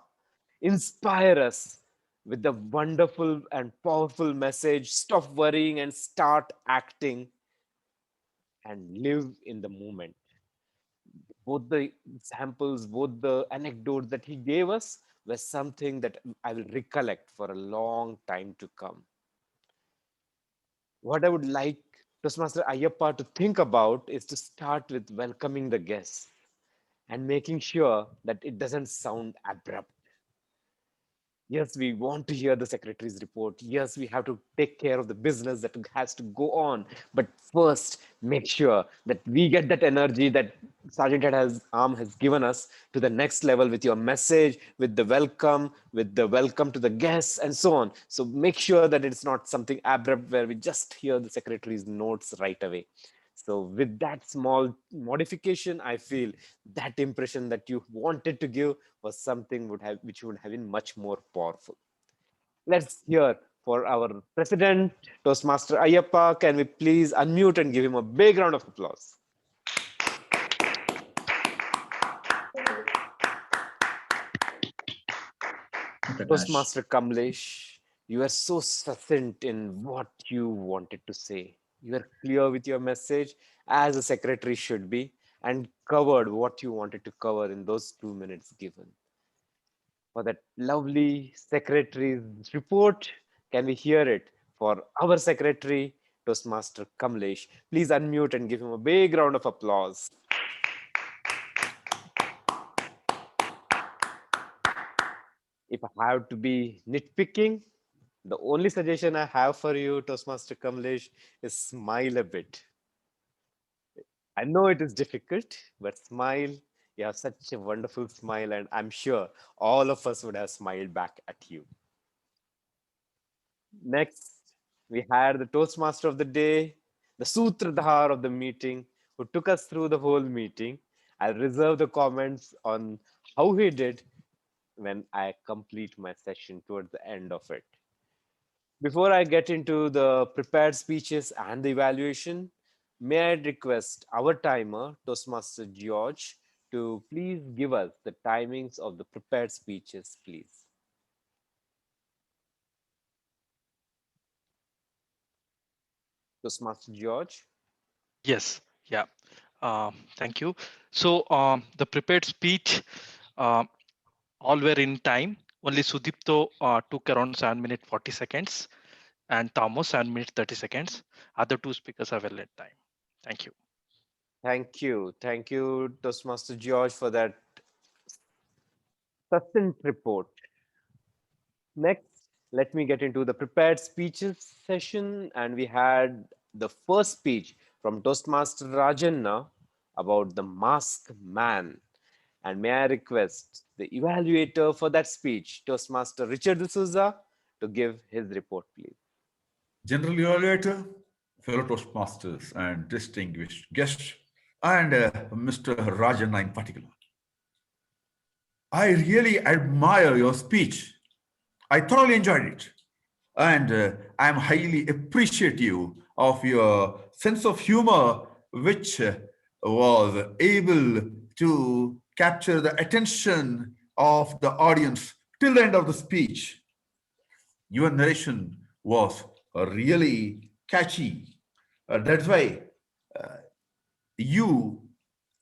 inspire us with the wonderful and powerful message, stop worrying and start acting and live in the moment. Both the examples, both the anecdotes that he gave us were something that I will recollect for a long time to come. What I would like Toastmaster Ayyappa to think about is to start with welcoming the guests and making sure that it doesn't sound abrupt. Yes, we want to hear the secretary's report. Yes, we have to take care of the business that has to go on. But first, make sure that we get that energy that Sergeant at Arm has given us to the next level with your message, with the welcome to the guests, and so on. So make sure that it's not something abrupt where we just hear the secretary's notes right away. So with that small modification, I feel that impression that you wanted to give was something which would have been much more powerful. Let's hear for our president, Toastmaster Ayyappa. Can we please unmute and give him a big round of applause? Toastmaster Kamlesh, you are so succinct in what you wanted to say. You are clear with your message, as a secretary should be, and covered what you wanted to cover in those 2 minutes given. For that lovely secretary's report, can we hear it for our secretary, Toastmaster Kamlesh? Please unmute and give him a big round of applause. If I have to be nitpicking, the only suggestion I have for you, Toastmaster Kamlesh, is smile a bit. I know it is difficult, but smile. You have such a wonderful smile, and I'm sure all of us would have smiled back at you. Next, we had the Toastmaster of the day, the Sutradhar of the meeting, who took us through the whole meeting. I'll reserve the comments on how he did when I complete my session towards the end of it. Before I get into the prepared speeches and the evaluation, may I request our timer, Toastmaster George, to please give us the timings of the prepared speeches, please. Toastmaster George. Yes, yeah. Thank you. So the prepared speech, all were in time. Only Sudipto took around 7 minutes 40 seconds and Thomas 7 minutes 30 seconds. Other two speakers are well at time. Thank you. Thank you. Thank you, Toastmaster George, for that succinct report. Next, let me get into the prepared speeches session. And we had the first speech from Toastmaster Rajanna about the masked man. And may I request the evaluator for that speech, Toastmaster Richard D'Souza, to give his report, please. General Evaluator, fellow Toastmasters and distinguished guests, and Mr. Rajanna in particular. I really admire your speech. I thoroughly enjoyed it. And I'm highly appreciative of your sense of humor, which was able to capture the attention of the audience till the end of the speech. Your narration was really catchy. That's why you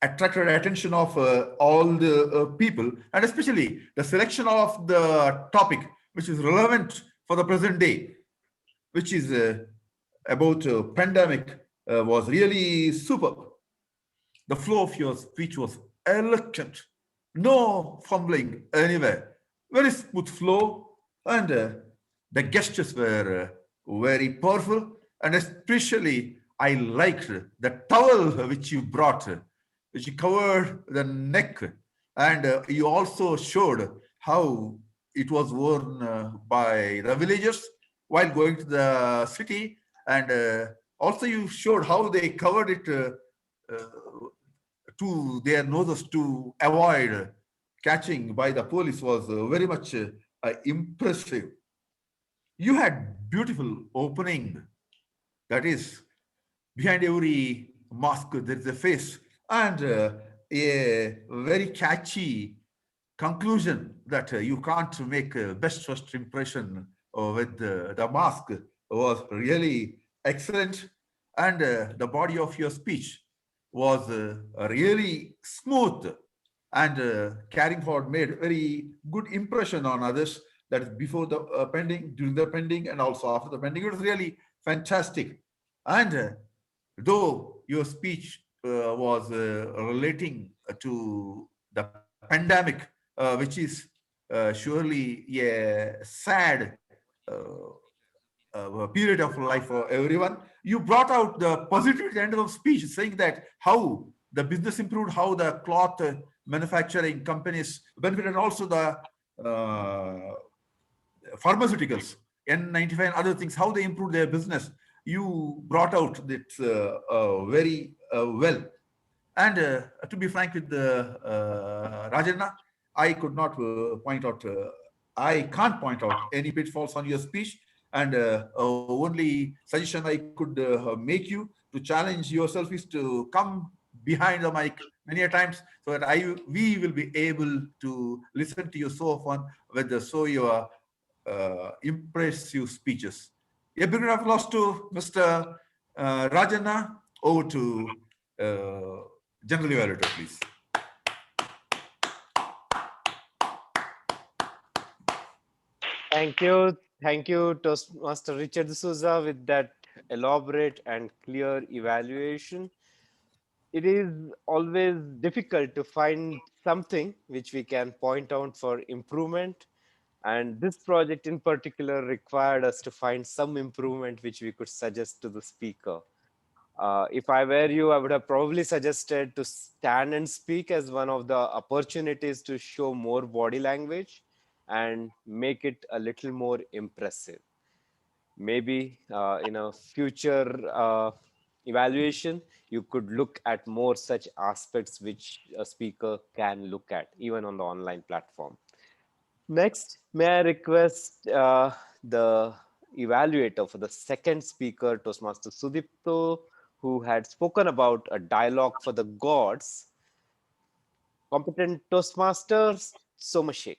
attracted attention of all the people, and especially the selection of the topic, which is relevant for the present day, which is about pandemic, was really superb. The flow of your speech was elegant, no fumbling anywhere, very smooth flow, and the gestures were very powerful, and especially I liked the towel which you brought, which you covered the neck, and you also showed how it was worn by the villagers while going to the city, and also you showed how they covered it to their noses to avoid catching by the police was very much impressive. You had beautiful opening, that is, behind every mask there is a face, and a very catchy conclusion that you can't make best first impression with the mask was really excellent, and the body of your speech was really smooth, and carrying forward made very good impression on others, that is before the pending, during the pending, and also after the pending. It was really fantastic. And though your speech was relating to the pandemic, which is surely a sad period of life for everyone, you brought out the positivity at the end of the speech, saying that how the business improved, how the cloth manufacturing companies benefited, and also the pharmaceuticals, N95 and other things, how they improved their business. You brought out that very well. And to be frank with Rajanna, I could not point out, I can't point out any pitfalls on your speech. And only suggestion I could make you to challenge yourself is to come behind the mic many a times, so that we will be able to listen to you so often with your impressive speeches. A big round of applause to Mr. Rajanna. Over to General Evaluator, please. Thank you. Thank you, Toastmaster Richard D'Souza, with that elaborate and clear evaluation. It is always difficult to find something which we can point out for improvement. And this project in particular required us to find some improvement which we could suggest to the speaker. If I were you, I would have probably suggested to stand and speak as one of the opportunities to show more body language and make it a little more impressive. Maybe in a future evaluation, you could look at more such aspects which a speaker can look at, even on the online platform. Next, may I request the evaluator for the second speaker, Toastmaster Sudipto, who had spoken about a dialogue for the gods. Competent Toastmaster Somashekar.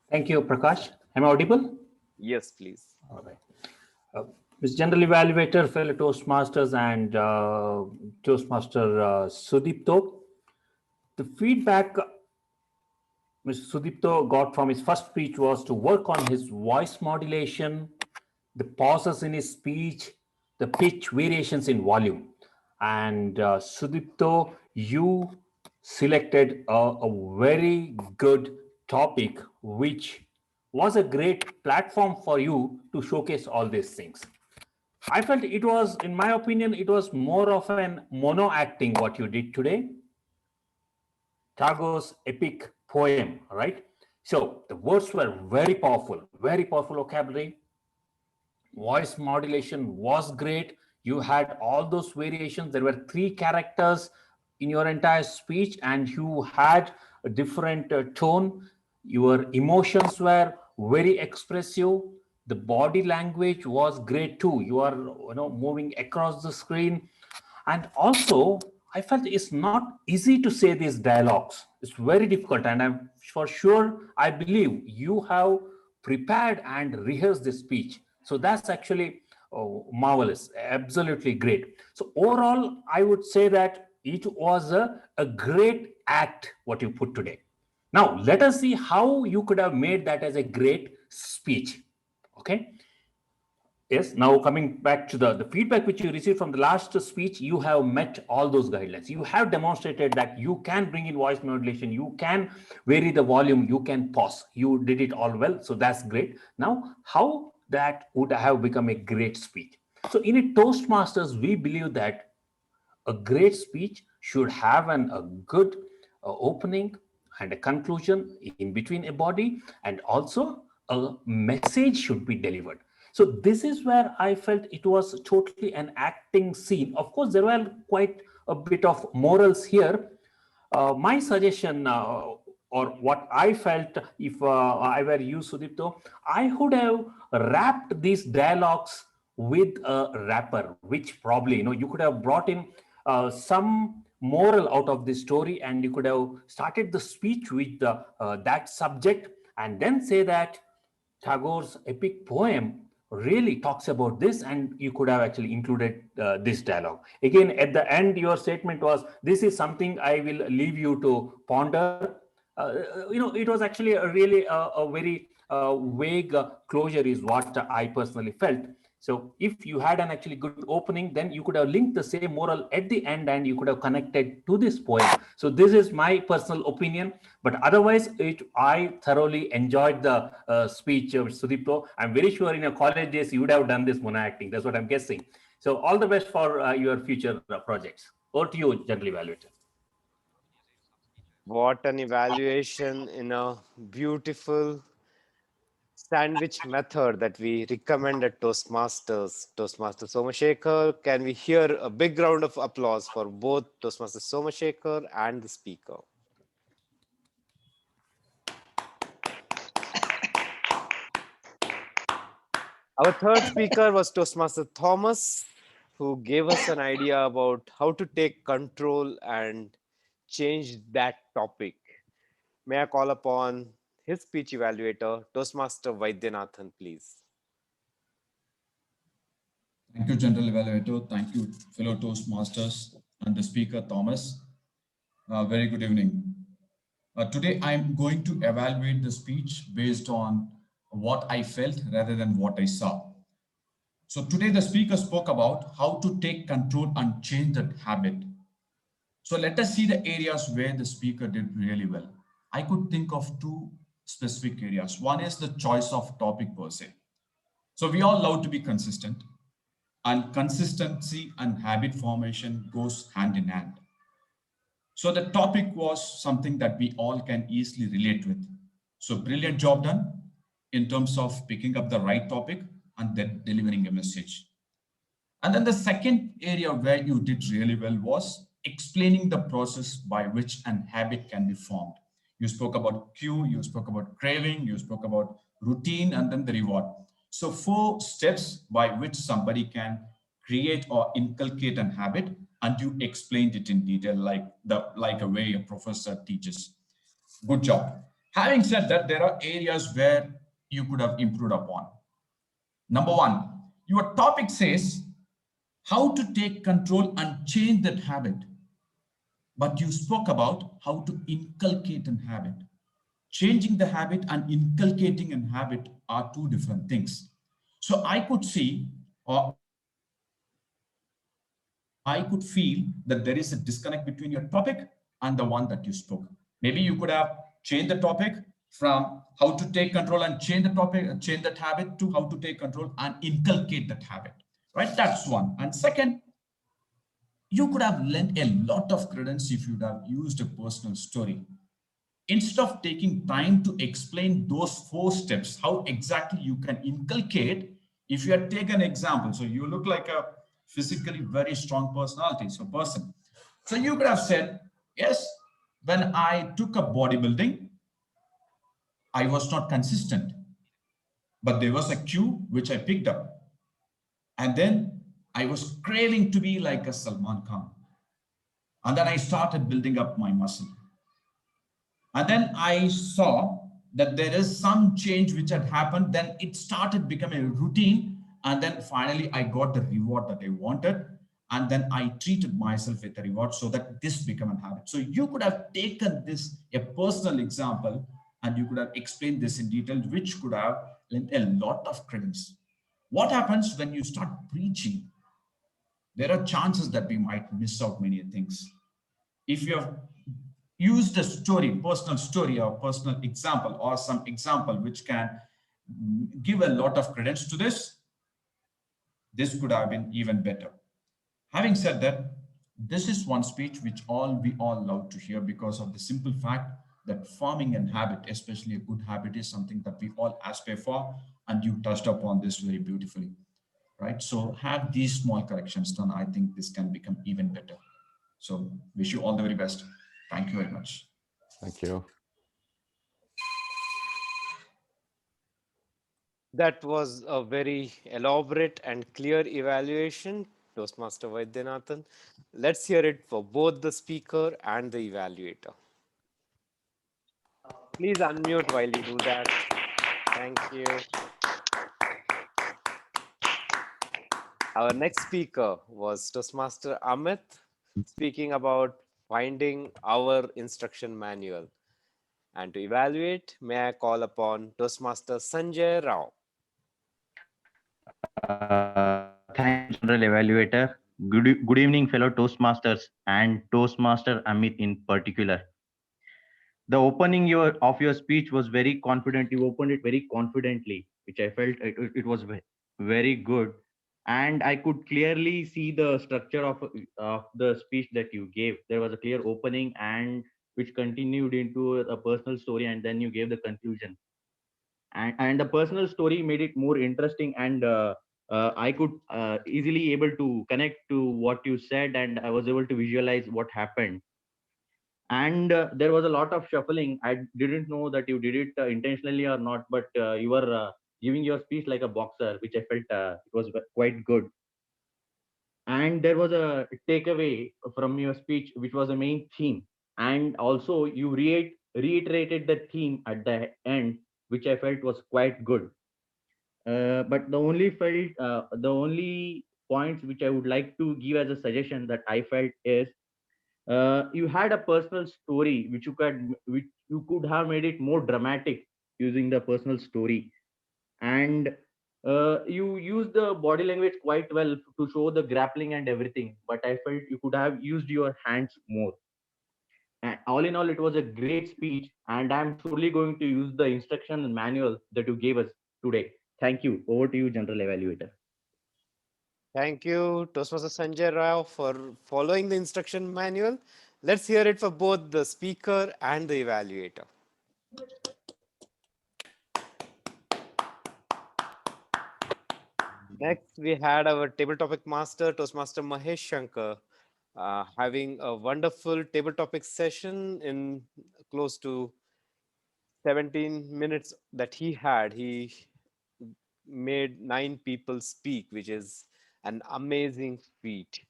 Thank you, Prakash. Am I audible? Yes, please. All right. Mr. General Evaluator, fellow Toastmasters, and Toastmaster Sudipto. The feedback Mr. Sudipto got from his first speech was to work on his voice modulation, the pauses in his speech, the pitch variations in volume. And Sudipto, you selected a very good topic, which was a great platform for you to showcase all these things. I felt it was, in my opinion, it was more of an mono acting what you did today. Tagore's epic poem, right? So the words were very powerful vocabulary. Voice modulation was great. You had all those variations. There were 3 characters in your entire speech, and you had a different tone. Your emotions were very expressive. The body language was great too. You are, moving across the screen. And also, I felt it's not easy to say these dialogues. It's very difficult. And I'm for sure, I believe you have prepared and rehearsed this speech. So that's actually marvelous, absolutely great. So overall, I would say that it was a great act what you put today. Now, let us see how you could have made that as a great speech. Okay. Yes, now coming back to the feedback which you received from the last speech, you have met all those guidelines. You have demonstrated that you can bring in voice modulation, you can vary the volume, you can pause. You did it all well, so that's great. Now, how that would have become a great speech? So in a Toastmasters, we believe that a great speech should have a good opening and a conclusion in between a body, and also a message should be delivered. So this is where I felt it was totally an acting scene. Of course, there were quite a bit of morals here. My suggestion or what I felt, if I were you, Sudipto, I would have wrapped these dialogues with a wrapper, which probably, you could have brought in some moral out of this story, and you could have started the speech with that subject, and then say that Tagore's epic poem really talks about this, and you could have actually included this dialogue. Again, at the end, your statement was, this is something I will leave you to ponder. It was actually a really a very vague closure is what I personally felt. So if you had an actually good opening, then you could have linked the same moral at the end, and you could have connected to this poem. So this is my personal opinion, but otherwise I thoroughly enjoyed the speech of Sudipto. I'm very sure in your college days, you would have done this mono acting. That's what I'm guessing. So all the best for your future projects. Over to you, General Evaluator. What an evaluation in a beautiful sandwich method that we recommend at Toastmasters. Toastmaster Somashekar, can we hear a big round of applause for both Toastmaster Somashekar and the speaker? Our third speaker was Toastmaster Thomas, who gave us an idea about how to take control and change that topic. May I call upon his speech evaluator, Toastmaster Vaidyanathan, please. Thank you, General Evaluator. Thank you, fellow Toastmasters and the speaker, Thomas. Very good evening. Today, I'm going to evaluate the speech based on what I felt rather than what I saw. So today, the speaker spoke about how to take control and change that habit. So let us see the areas where the speaker did really well. I could think of 2 specific areas. One is the choice of topic per se. So we all love to be consistent, and consistency and habit formation goes hand in hand. So the topic was something that we all can easily relate with. So brilliant job done in terms of picking up the right topic and then delivering a message. And then the second area where you did really well was explaining the process by which an habit can be formed. You spoke about cue, you spoke about craving, you spoke about routine, and then the reward. So 4 steps by which somebody can create or inculcate an habit, and you explained it in detail like a way a professor teaches. Good job. Having said that, there are areas where you could have improved upon. Number 1, Your topic says how to take control and change that habit. But you spoke about how to inculcate an habit. Changing the habit and inculcating an habit are two different things. So I could see, or I could feel that there is a disconnect between your topic and the one that you spoke. Maybe you could have changed the topic from how to take control and change the topic, change that habit, to how to take control and inculcate that habit, right? That's one. And second, you could have lent a lot of credence if you'd have used a personal story. Instead of taking time to explain those 4 steps, how exactly you can inculcate, if you had taken an example, so you look like a physically very strong personality, so person. So you could have said, yes, when I took up bodybuilding, I was not consistent, but there was a cue which I picked up. And then I was craving to be like a Salman Khan. And then I started building up my muscle. And then I saw that there is some change which had happened. Then it started becoming a routine. And then finally, I got the reward that I wanted. And then I treated myself with a reward so that this became a habit. So you could have taken this, a personal example, and you could have explained this in detail, which could have lent a lot of credence. What happens when you start preaching? There are chances that we might miss out many things. If you have used a story, personal story or personal example or some example which can give a lot of credence to this, this could have been even better. Having said that, this is one speech which we all love to hear because of the simple fact that forming a habit, especially a good habit, is something that we all aspire for, and you touched upon this very beautifully, right? So have these small corrections done. I think this can become even better. So wish you all the very best. Thank you very much. Thank you. That was a very elaborate and clear evaluation, Toastmaster Vaidyanathan. Let's hear it for both the speaker and the evaluator. Please unmute while you do that. Thank you. Our next speaker was Toastmaster Amit, speaking about finding our instruction manual. And to evaluate, may I call upon Toastmaster Sanjay Rao. Thank you, General Evaluator. Good evening, fellow Toastmasters and Toastmaster Amit in particular. The opening of your speech was very confident. You opened it very confidently, which I felt it was very good. And I could clearly see the structure of the speech that you gave. There was a clear opening and which continued into a personal story, and then you gave the conclusion. And the personal story made it more interesting, and I could easily able to connect to what you said, and I was able to visualize what happened. And there was a lot of shuffling. I didn't know that you did it intentionally or not, but you were giving your speech like a boxer, which I felt it was quite good. And there was a takeaway from your speech, which was a main theme, and also you reiterated the theme at the end, which I felt was quite good. But the only points which I would like to give as a suggestion that I felt is you had a personal story which you could have made it more dramatic using the personal story, and you used the body language quite well to show the grappling and everything. But I felt you could have used your hands more. And all in all, it was a great speech, and I'm surely going to use the instruction manual that you gave us today. Thank you. Over to you, General Evaluator. Thank you, Toastmaster Sanjay Rao, for following the instruction manual. Let's hear it for both the speaker and the evaluator. Next, we had our table topic master, Toastmaster Mahesh Shankar, having a wonderful table topic session in close to 17 minutes that he had. He made 9 people speak, which is an amazing feat.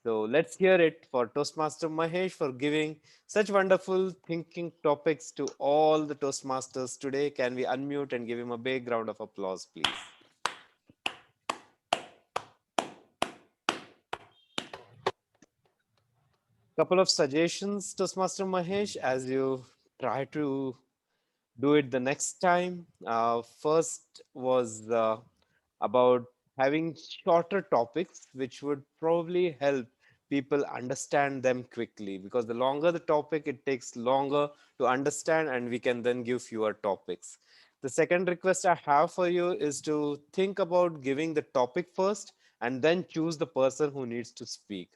So let's hear it for Toastmaster Mahesh for giving such wonderful thinking topics to all the Toastmasters today. Can we unmute and give him a big round of applause, please? Couple of suggestions, Toastmaster Mahesh, as you try to do it the next time. First was about having shorter topics, which would probably help people understand them quickly, because the longer the topic, it takes longer to understand, and we can then give fewer topics. The second request I have for you is to think about giving the topic first and then choose the person who needs to speak.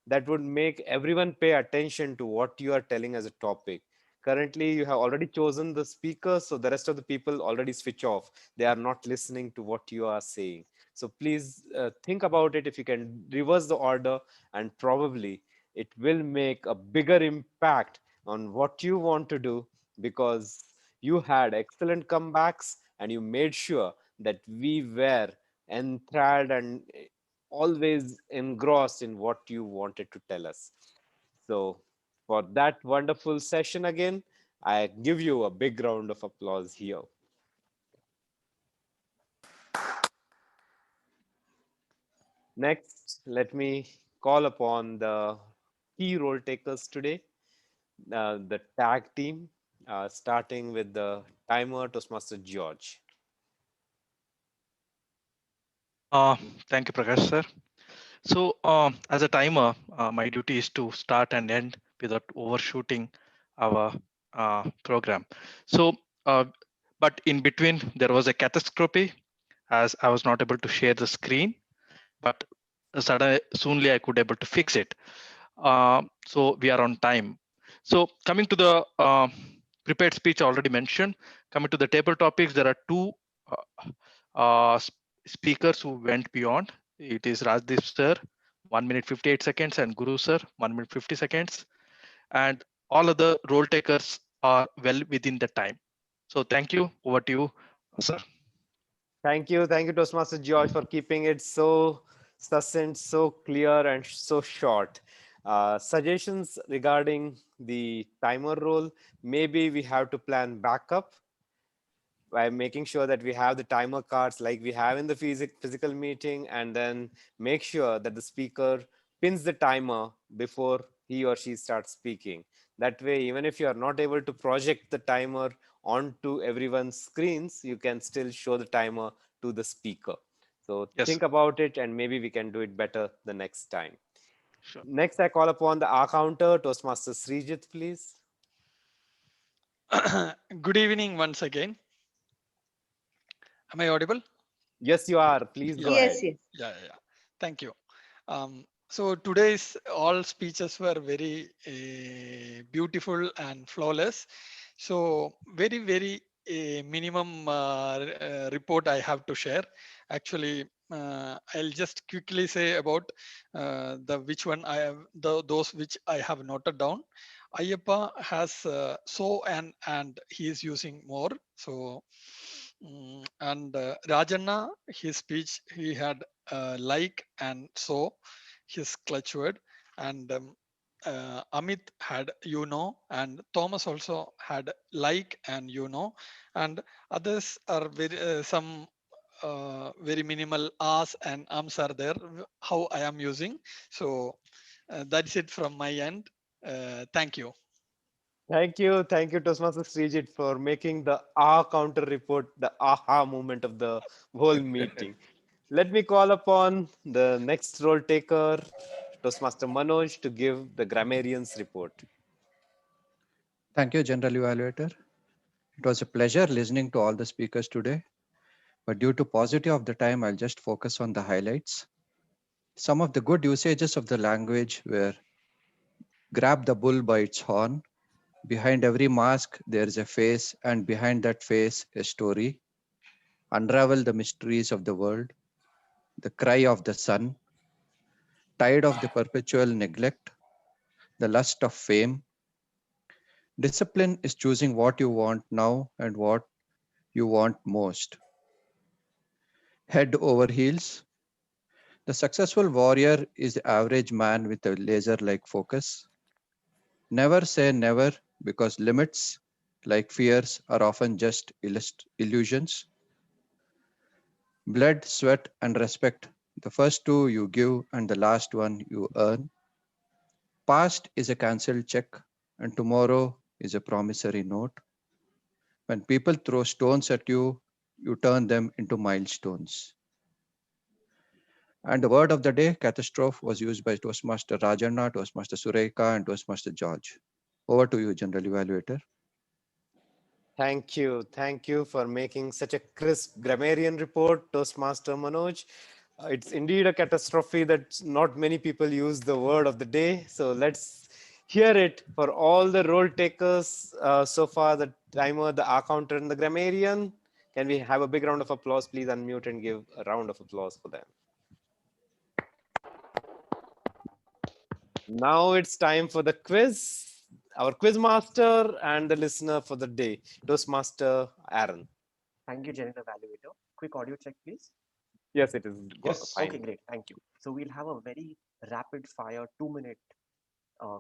That would make everyone pay attention to what you are telling as a topic. Currently, you have already chosen the speaker, so the rest of the people already switch off. They are not listening to what you are saying. So please think about it. If you can reverse the order, and probably it will make a bigger impact on what you want to do, because you had excellent comebacks and you made sure that we were enthralled and always engrossed in what you wanted to tell us. So, for that wonderful session again, I give you a big round of applause here. Next, let me call upon the key role takers today, the tag team, starting with the timer, Toastmaster George. Thank you, Prakash sir. So as a timer, my duty is to start and end without overshooting our program. So, but in between, there was a catastrophe as I was not able to share the screen, but soonly I could able to fix it. So we are on time. So coming to the prepared speech already mentioned, coming to the table topics, there are two speakers who went beyond. It is Rajdeep sir, 1 minute 58 seconds, and Guru sir, 1 minute 50 seconds. And all other role takers are well within the time. So thank you. Over to you, sir. Thank you, Toastmaster George, for keeping it so succinct, so clear, and so short. Suggestions regarding the timer role, maybe we have to plan backup by making sure that we have the timer cards like we have in the physical meeting, and then make sure that the speaker pins the timer before he or she starts speaking. That way, even if you are not able to project the timer onto everyone's screens, you can still show the timer to the speaker. So Yes. think about it, and maybe we can do it better the next time. Sure. Next, I call upon the R counter, Toastmaster Srijit, please. Good evening once again. Am I audible? Yes, you are. Please go ahead. Yes. Yeah. Thank you. So today's all speeches were very beautiful and flawless. So very minimum report I have to share. Actually, I'll just quickly say about the which one I have those which I have noted down. Ayyappa has so and he is using more. So and Rajanna, his speech he had like and so his clutch word, and Amit had and Thomas also had like and and others are very some very minimal as and ums are there how I am using. So that's it from my end. Thank you. Thank you, Toastmaster Srijit, for making the counter report the aha moment of the whole meeting. Let me call upon the next role taker, Toastmaster Manoj, to give the grammarian's report. Thank you, General Evaluator. It was a pleasure listening to all the speakers today, but due to paucity of the time, I'll just focus on the highlights. Some of the good usages of the language were grab the bull by its horn. Behind every mask, there is a face, and behind that face, a story. Unravel the mysteries of the world. The cry of the sun. Tired of the perpetual neglect. The lust of fame. Discipline is choosing what you want now and what you want most. Head over heels. The successful warrior is the average man with a laser like focus. Never say never, because limits, like fears, are often just illusions. Blood, sweat, and respect. The first two you give, and the last one you earn. past is a cancelled check and tomorrow is a promissory note. When people throw stones at you, you turn them into milestones. And the word of the day, catastrophe, was used by Toastmaster Rajanna, Toastmaster Sureka, and Toastmaster George. Over to you, General Evaluator. Thank you. Thank you for making such a crisp grammarian report, Toastmaster Manoj. It's indeed a catastrophe that not many people use the word of the day. So let's hear it for all the role takers so far, the timer, the accountant, and the grammarian. Can we have a big round of applause? Please unmute and give a round of applause for them. Now it's time for the quiz. Our quiz master and the listener for the day, Toastmaster Aaron. Thank you, General Evaluator. Quick audio check, please. Yes, it is fine. Okay, great. Thank you. So we'll have a very rapid fire 2-minute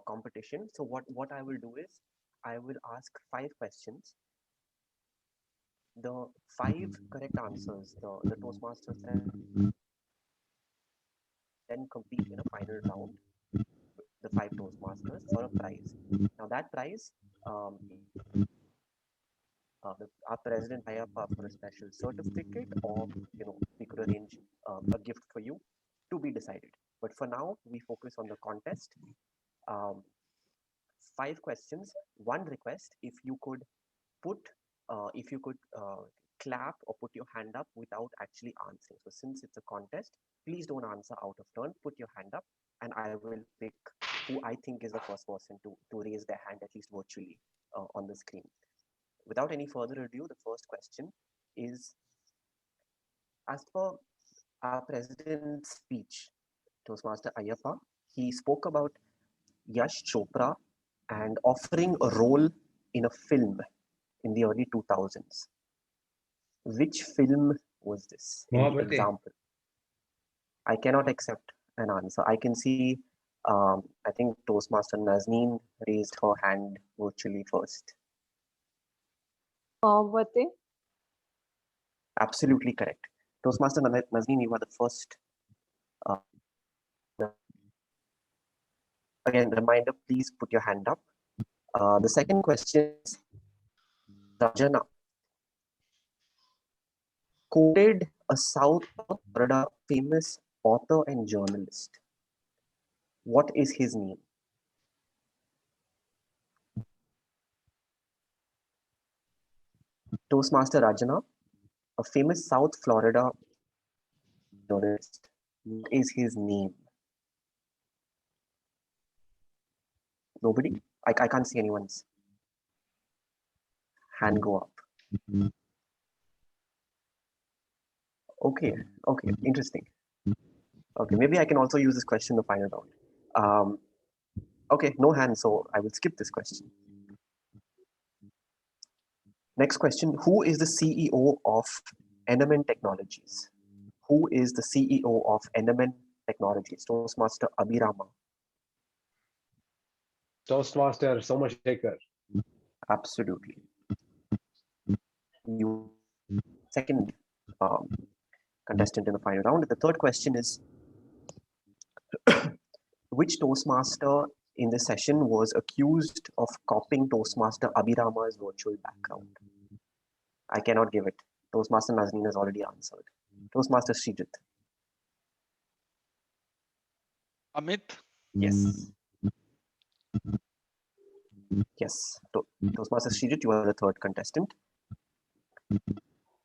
competition. So what I will do is I will ask 5 questions. The 5 correct answers, the Toastmasters then compete in a final round, the 5 Toastmasters, for a prize. Now that prize, our president tie up for a special certificate, or we could arrange a gift for you, to be decided. But for now, we focus on the contest. 5 questions. One request: if you could clap or put your hand up without actually answering. So since it's a contest, please don't answer out of turn. Put your hand up, and I will pick who I think is the first person to raise their hand, at least virtually, on the screen. Without any further ado, the first question is, as per our president's speech, Toastmaster Ayyappa, he spoke about Yash Chopra and offering a role in a film in the early 2000s. Which film was this? Any example? I cannot accept an answer. I can see, I think Toastmaster Nazneen raised her hand virtually first. Vate? Absolutely correct. Toastmaster Nazneen, you are the first. Again, reminder, please put your hand up. The second question is, Rajana quoted a South Florida famous author and journalist. What is his name? Toastmaster Rajana, a famous South Florida journalist. What is his name? Nobody? I can't see anyone's hand go up. Okay, interesting. Okay, maybe I can also use this question in the final round. Okay, no hands, so I will skip this question. Next question, who is the CEO of NMN Technologies? Who is the CEO of NMN Technologies? Toastmaster Abhirama. Toastmaster Somashekhar. Absolutely. You second contestant in the final round. The third question is, which Toastmaster in this session was accused of copying Toastmaster Abhirama's virtual background? I cannot give it. Toastmaster Nazneen has already answered. Toastmaster Srijit. Amit? Yes. Yes. Toastmaster Srijit, you are the third contestant.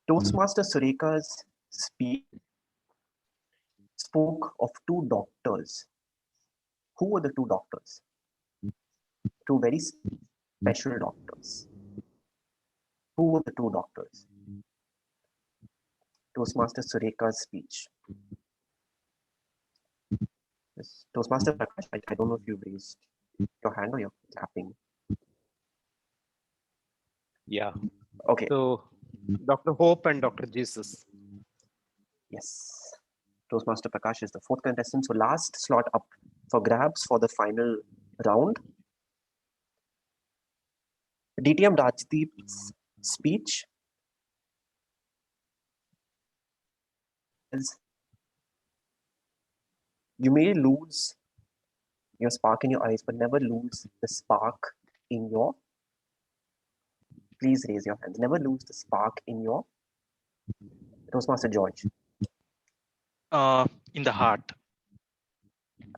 Toastmaster Sureka's speech spoke of 2 doctors. Who were the 2 doctors? 2 very special doctors. Who were the 2 doctors? Toastmaster Sureka's speech. Yes. Toastmaster Prakash, I don't know if you've raised your hand or you're clapping. Yeah. Okay. So Dr. Hope and Dr. Jesus. Yes. Toastmaster Prakash is the fourth contestant. So last slot up for grabs for the final round. DTM Rajdeep's speech is, you may lose your spark in your eyes, but never lose the spark in your, please raise your hands, never lose the spark in your, Toastmaster George. In the heart.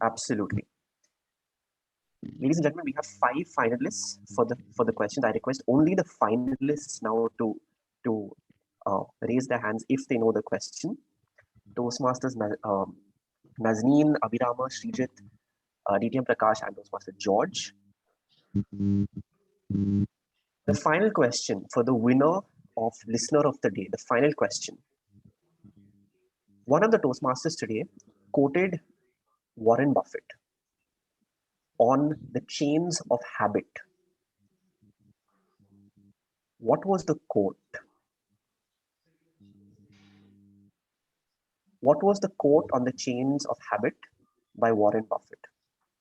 Absolutely. Ladies and gentlemen, we have 5 finalists for the questions. I request only the finalists now to raise their hands if they know the question. Toastmasters Nazneen, Abhirama, Srijit, DTM Prakash, and Toastmaster George. The final question for the winner of Listener of the Day, the final question. One of the Toastmasters today quoted Warren Buffett on the chains of habit. What was the quote? What was the quote on the chains of habit by Warren Buffett?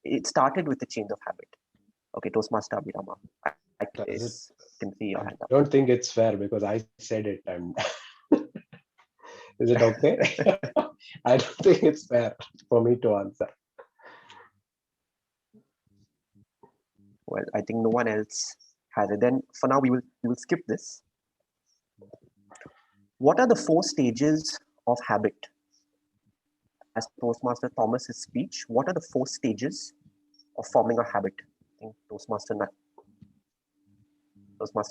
It started with the chains of habit. Okay, Toastmaster Abhirama, I can see your hand up. I don't think it's fair because I said it. Is it okay? I don't think it's fair for me to answer. Well, I think no one else has it. Then for now, we will skip this. What are the 4 stages of habit? As Toastmaster Thomas's speech, what are the 4 stages of forming a habit? I think Toastmaster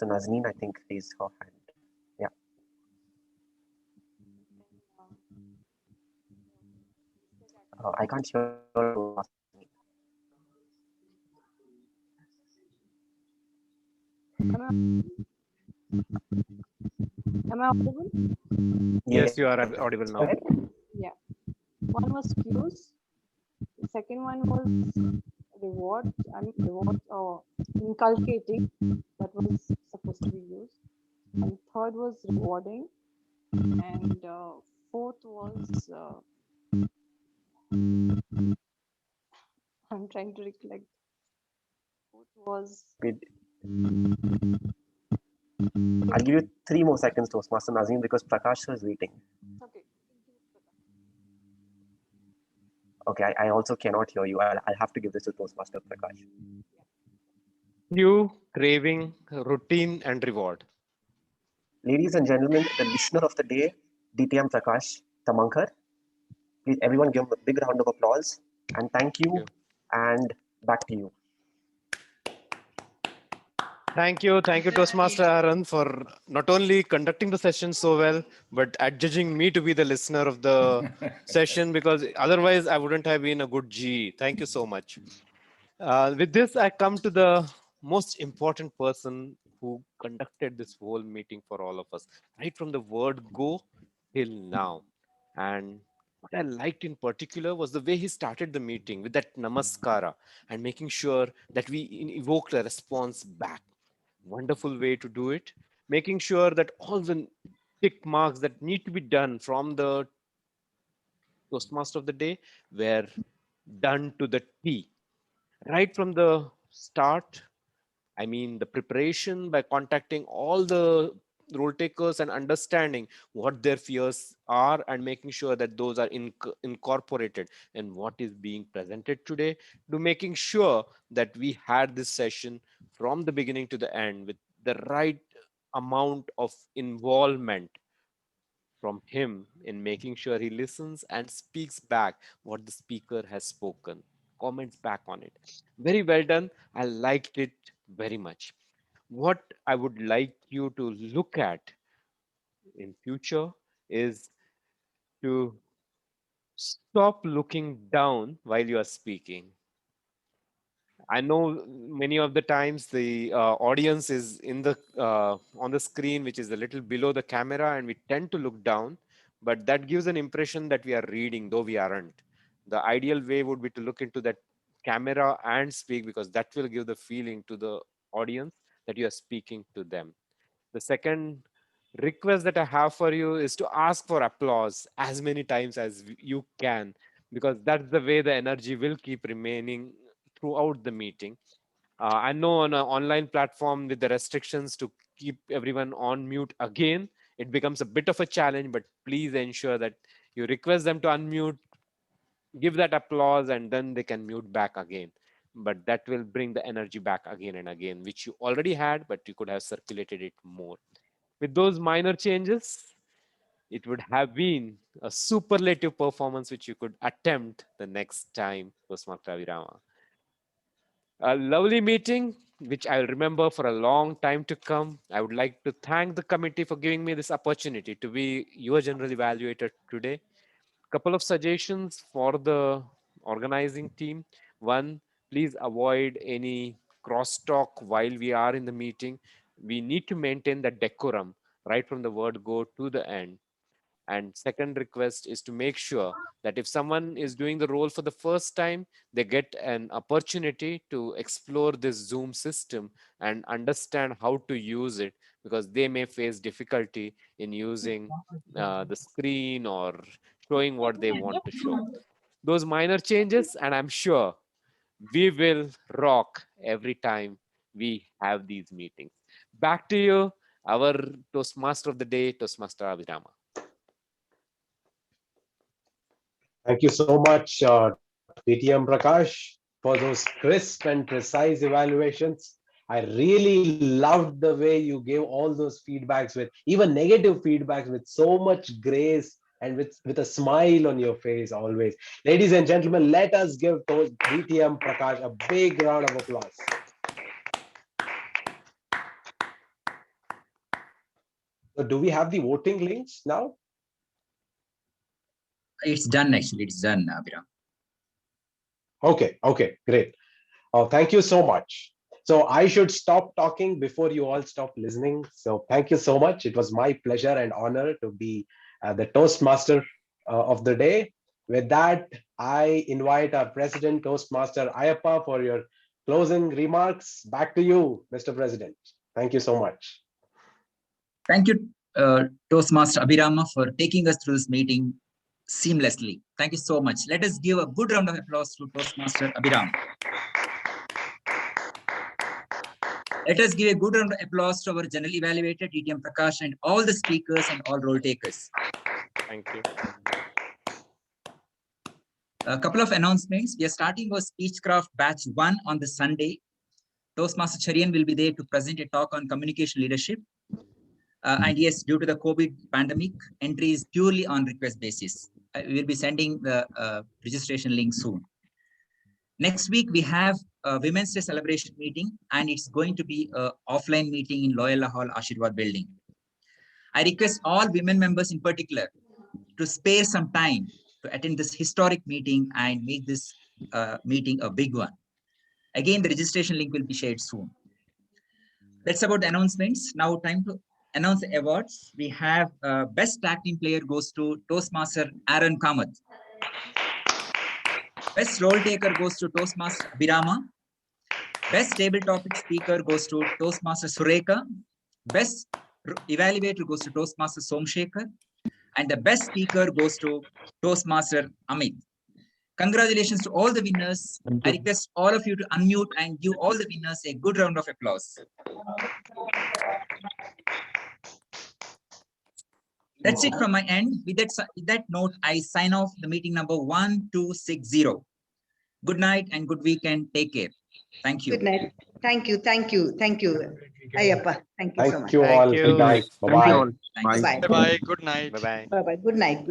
Nazneen, I think, raised her hand. Yeah. I can't hear. Am I audible? Yes, you are audible now. Yeah. One was cues. The second one was rewards. Rewards or inculcating, that was supposed to be used. And third was rewarding. And fourth was I'm trying to recollect. Fourth was I'll give you 3 more seconds, Toastmaster Nazneen, because Prakash is waiting. okay. Okay, I also cannot hear you. I'll have to give this to Toastmaster Prakash. You, craving, routine, and reward. Ladies and gentlemen, the listener of the day, DTM Prakash Tamankar. Please, everyone give him a big round of applause. And thank you. And back to you. Thank you, Toastmaster Aaron, for not only conducting the session so well, but adjudging me to be the listener of the session, because otherwise I wouldn't have been a good GE. Thank you so much. With this, I come to the most important person who conducted this whole meeting for all of us, right from the word go till now. And what I liked in particular was the way he started the meeting with that namaskara and making sure that we evoked a response back. Wonderful way to do it, making sure that all the tick marks that need to be done from the Toastmaster of the day were done to the T. Right from the start, I mean, the preparation by contacting all the role takers and understanding what their fears are and making sure that those are incorporated in what is being presented today, to making sure that we had this session from the beginning to the end with the right amount of involvement from him in making sure he listens and speaks back what the speaker has spoken, comments back on it. Very well done. I liked it very much. What I would like you to look at in future is to stop looking down while you are speaking. I know many of the times the audience is in the on the screen, which is a little below the camera, and we tend to look down, but that gives an impression that we are reading, though we aren't. The ideal way would be to look into that camera and speak, because that will give the feeling to the audience that you are speaking to them. The second request that I have for you is to ask for applause as many times as you can, because that's the way the energy will keep remaining throughout the meeting. I know on an online platform with the restrictions to keep everyone on mute again, it becomes a bit of a challenge, but please ensure that you request them to unmute, give that applause, and then they can mute back again. but that will bring the energy back again and again, which you already had, but you could have circulated it more. With those minor changes, it would have been a superlative performance which you could attempt the next time, Toastmaster Abhirama. A lovely meeting, which I'll remember for a long time to come. I would like to thank the committee for giving me this opportunity to be your general evaluator today. Couple of suggestions for the organizing team. One, please avoid any crosstalk while we are in the meeting. We need to maintain the decorum right from the word go to the end. And second request is to make sure that if someone is doing the role for the first time, they get an opportunity to explore this Zoom system and understand how to use it, because they may face difficulty in using the screen or showing what they want to show. Those minor changes, and I'm sure we will rock every time we have these meetings. Back to you, our Toastmaster of the day, Toastmaster Abhirama. Thank you so much, BTM Prakash, for those crisp and precise evaluations. I really loved the way you gave all those feedbacks, with even negative feedbacks, with so much grace and with a smile on your face always. Ladies and gentlemen, let us give BTM Prakash a big round of applause. So do we have the voting links now? It's done, actually. It's done, Abhiram. Okay, great. Thank you so much. So I should stop talking before you all stop listening. So thank you so much. It was my pleasure and honor to be the Toastmaster of the day. With that, I invite our President, Toastmaster Ayappa, for your closing remarks. Back to you, Mr. President. Thank you so much. Thank you, Toastmaster Abhirama, for taking us through this meeting seamlessly. Thank you so much. Let us give a good round of applause to Toastmaster Abhirama. Let us give a good round of applause to our general evaluator, BTM Prakash, and all the speakers and all role takers. Thank you. A couple of announcements. We are starting our Speechcraft Batch 1 on the Sunday. Toastmaster Charian will be there to present a talk on communication leadership. And yes, due to the COVID pandemic, entry is purely on request basis. We will be sending the registration link soon. Next week, we have a Women's Day celebration meeting, and it's going to be an offline meeting in Loyola Hall, Ashirwad building. I request all women members in particular to spare some time to attend this historic meeting and make this meeting a big one. Again, the registration link will be shared soon. That's about the announcements. Now time to announce the awards. We have Best Tag Team Player goes to Toastmaster Aaron Kamath. Best Role Taker goes to Toastmaster Abhirama. Best Table Topic Speaker goes to Toastmaster Sureka. Best Evaluator goes to Toastmaster Somshekhar. And the Best Speaker goes to Toastmaster Amit. Congratulations to all the winners. I request all of you to unmute and give all the winners a good round of applause. That's it from my end. With that note, I sign off the meeting number 1260. Good night and good weekend. Take care. Thank you. Good night. Thank you. Ayappa. Thank you so much. Thank you all. Good night. Bye-bye. Bye-bye. Bye-bye. Good night. Bye-bye. Bye-bye. Good night.